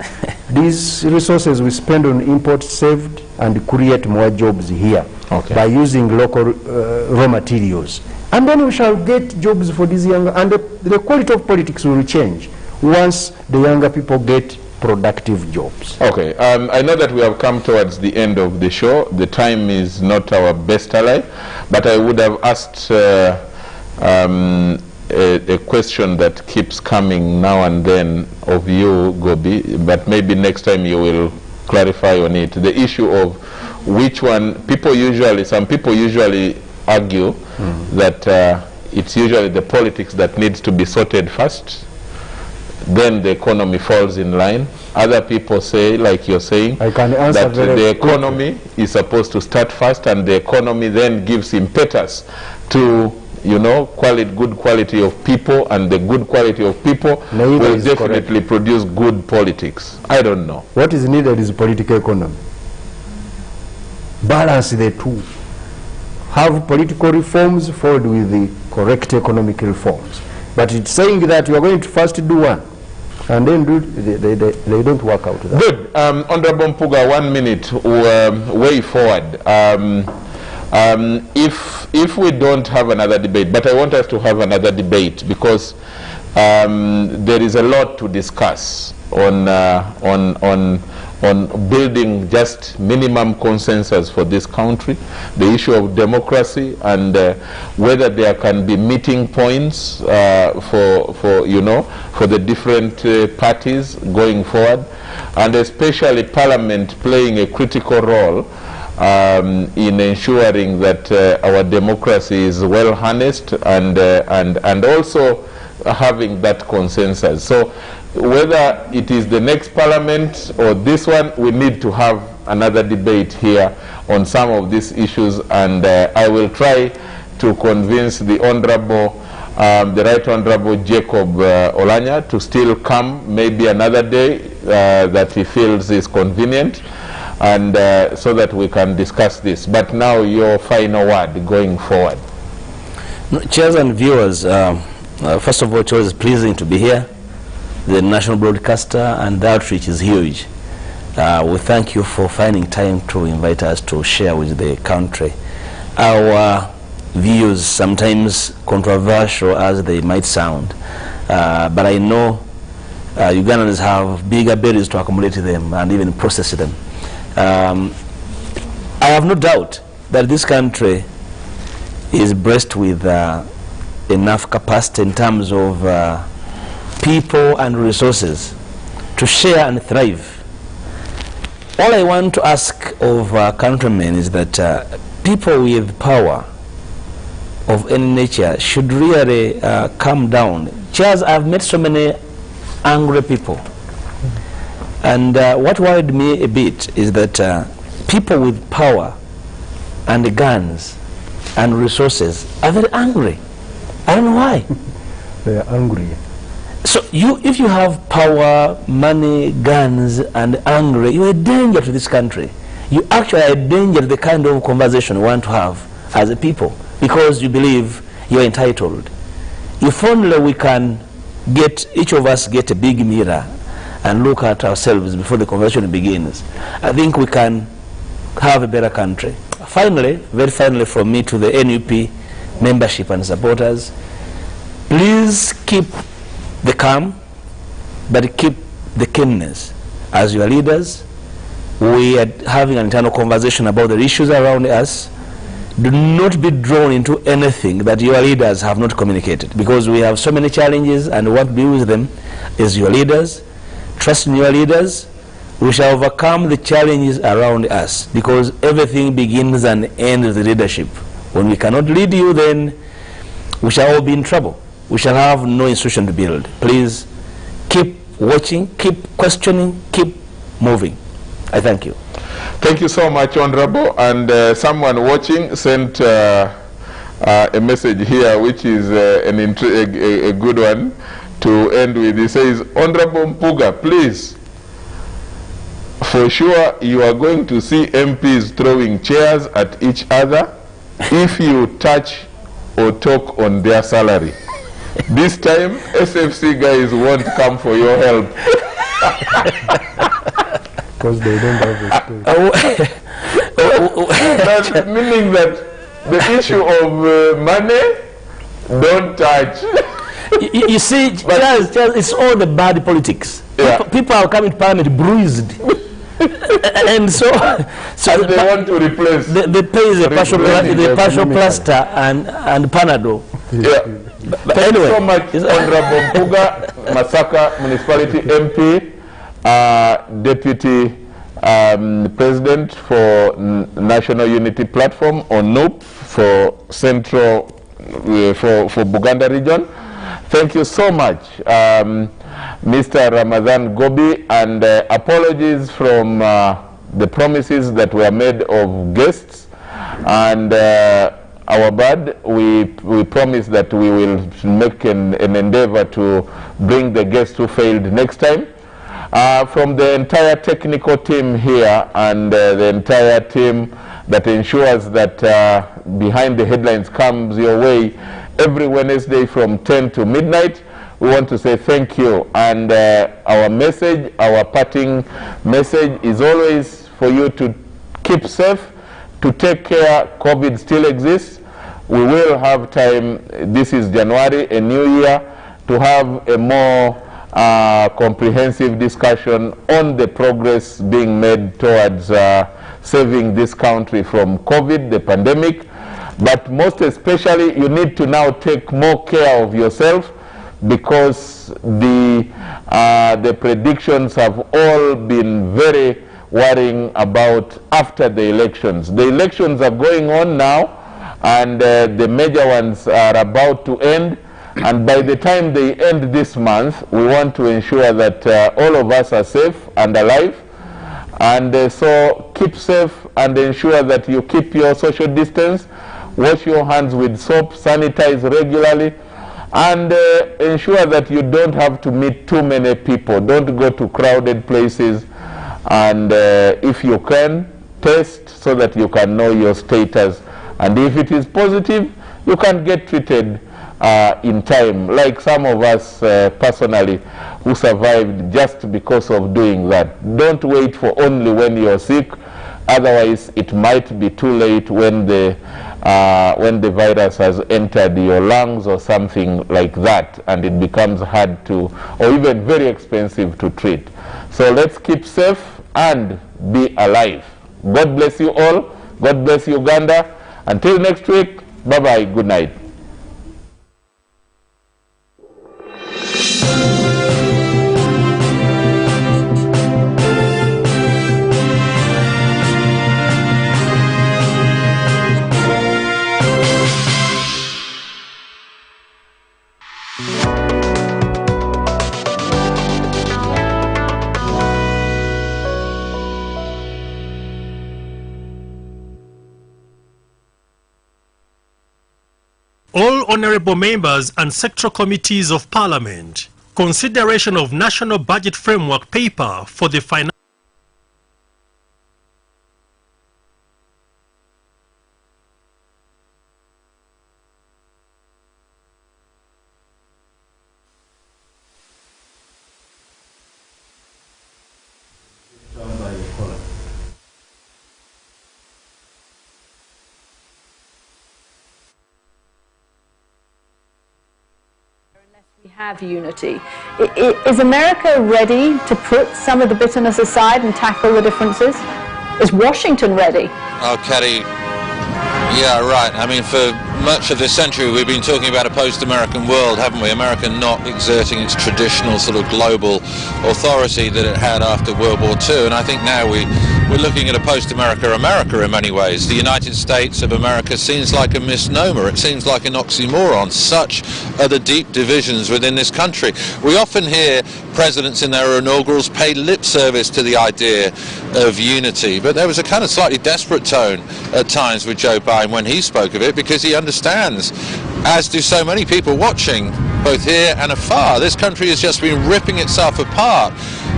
these resources we spend on imports saved and create more jobs here by using local raw materials. And then we shall get jobs for these younger, and the quality of politics will change once the younger people get productive jobs. Okay, I know that we have come towards the end of the show. The time is not our best ally, but I would have asked a question that keeps coming now and then of you, Gobi, but maybe next time you will clarify on it. The issue of which one, some people usually argue that it's usually the politics that needs to be sorted first, then the economy falls in line. Other people say, like you're saying, that the economy is supposed to start first, and the economy then gives impetus to, you know, good quality of people, and the good quality of people will definitely produce good politics. I don't know. What is needed is political economy. Balance the two. Have political reforms followed with the correct economic reforms. But it's saying that you are going to first do one, and then they don't work out. Good. Honorable Mpuga, 1 minute, way forward. If we don't have another debate, but I want us to have another debate, because there is a lot to discuss on building just minimum consensus for this country, the issue of democracy, and whether there can be meeting points for the different parties going forward, and especially Parliament playing a critical role in ensuring that our democracy is well harnessed, and also having that consensus. So whether it is the next Parliament or this one, we need to have another debate here on some of these issues, and I will try to convince the Honorable, the Right Honorable Jacob Olanya to still come maybe another day that he feels is convenient, and so that we can discuss this. But now your final word going forward. Chairs and viewers, first of all, it was pleasing to be here. The national broadcaster, and the outreach is huge. We thank you for finding time to invite us to share with the country. Our views, sometimes controversial as they might sound, but I know Ugandans have bigger berries to accumulate them and even process them. I have no doubt that this country is blessed with enough capacity in terms of people and resources to share and thrive. All I want to ask of our countrymen is that people with power of any nature should really calm down. Chairs, I've met so many angry people. And what worried me a bit is that people with power and guns and resources are very angry. I don't know why. They are angry. So if you have power, money, guns, and angry, you're a danger to this country. You actually are a danger to the kind of conversation we want to have as a people, because you believe you're entitled. If only we can each of us get a big mirror and look at ourselves before the conversation begins, I think we can have a better country. Finally, very finally from me to the NUP membership and supporters, please keep the calm, but keep the keenness. As your leaders, we are having an internal conversation about the issues around us. Do not be drawn into anything that your leaders have not communicated, because we have so many challenges, and what deals with them is your leaders. Trust in your leaders. We shall overcome the challenges around us, because everything begins and ends with leadership. When we cannot lead you, then we shall all be in trouble. We shall have no institution to build. Please keep watching, keep questioning, keep moving. I thank you. Thank you so much, Honorable. And someone watching sent a message here, which is a good one to end with. He says, Honorable Mpuga, please, for sure you are going to see MPs throwing chairs at each other if you touch or talk on their salary. This time, SFC guys won't come for your help. Because they don't have a state. That meaning that the issue of money, don't touch. You see, Charles, it's all the bad politics. Yeah. People are coming to Parliament bruised. And so And they want to replace. They pay the partial plaster and Panadol. Yeah. But Thank anyway, you so much, Honorable Mpuga, Masaka Municipality MP, Deputy President for National Unity Platform, or NUP, for Central, for Buganda region. Thank you so much, Mr. Ramadan Gobi, and apologies from the promises that were made of guests, and our bad. We promise that we will make an endeavor to bring the guests who failed next time. From the entire technical team here and the entire team that ensures that Behind the Headlines comes your way every Wednesday from 10 to midnight, we want to say thank you. And our message, our parting message is always for you to keep safe, to take care. COVID still exists. We will have time, this is January, a new year, to have a more comprehensive discussion on the progress being made towards saving this country from COVID, the pandemic. But most especially, you need to now take more care of yourself, because the predictions have all been very worrying about after the elections. The elections are going on now, and the major ones are about to end. And by the time they end this month, we want to ensure that all of us are safe and alive. And so keep safe and ensure that you keep your social distance, wash your hands with soap, sanitize regularly, and ensure that you don't have to meet too many people. Don't go to crowded places, and if you can, test so that you can know your status. And if it is positive, you can get treated in time, like some of us personally who survived just because of doing that. Don't wait for only when you're sick, otherwise it might be too late when the virus has entered your lungs or something like that, and it becomes hard to, or even very expensive to treat. So let's keep safe and be alive. God bless you all. God bless Uganda. Until next week, bye-bye, good night. All honourable members and sectoral committees of Parliament, consideration of National Budget Framework paper for the financial have unity. Is America ready to put some of the bitterness aside and tackle the differences? Is Washington ready? Oh, Caddy, yeah, right. I mean, for much of this century we've been talking about a post-American world, haven't we? America not exerting its traditional sort of global authority that it had after World War II, and I think now we're looking at a post-America America in many ways. The United States of America seems like a misnomer. It seems like an oxymoron. Such are the deep divisions within this country. We often hear presidents in their inaugurals pay lip service to the idea of unity, but there was a kind of slightly desperate tone at times with Joe Biden when he spoke of it, because he understands, as do so many people watching both here and afar, this country has just been ripping itself apart.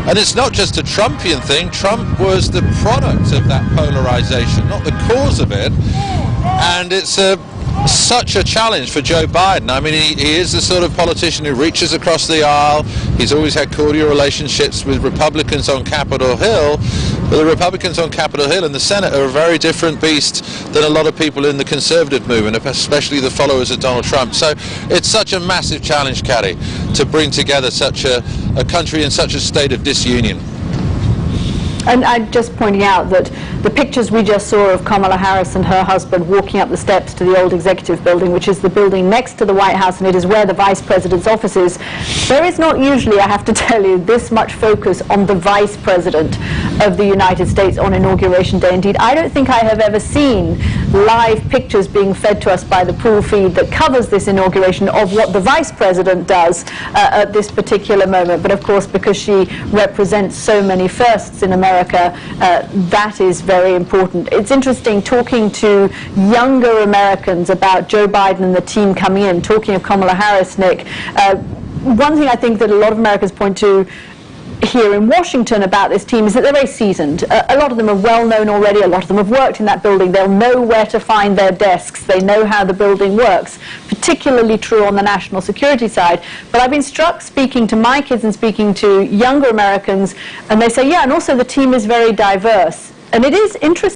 And it's not just a Trumpian thing. Trump was the product of that polarization, not the cause of it. And it's a such a challenge for Joe Biden. I mean, he is the sort of politician who reaches across the aisle. He's always had cordial relationships with Republicans on Capitol Hill, but the Republicans on Capitol Hill and the Senate are a very different beast than a lot of people in the conservative movement, especially the followers of Donald Trump. So it's such a massive challenge, Caddy, to bring together such a country in such a state of disunion. And I'm just pointing out that the pictures we just saw of Kamala Harris and her husband walking up the steps to the old executive building, which is the building next to the White House, and it is where the vice president's office is. There is not usually, I have to tell you, this much focus on the vice president of the United States on Inauguration Day. Indeed, I don't think I have ever seen live pictures being fed to us by the pool feed that covers this inauguration of what the vice president does at this particular moment. But of course, because she represents so many firsts in America, that is very important. It's interesting talking to younger Americans about Joe Biden and the team coming in, talking of Kamala Harris, Nick. One thing I think that a lot of Americans point to here in Washington about this team is that they're very seasoned. A lot of them are well known already. A lot of them have worked in that building. They'll know where to find their desks. They know how the building works, particularly true on the national security side. But I've been struck speaking to my kids and speaking to younger Americans, and they say, yeah, and also the team is very diverse. And it is interesting.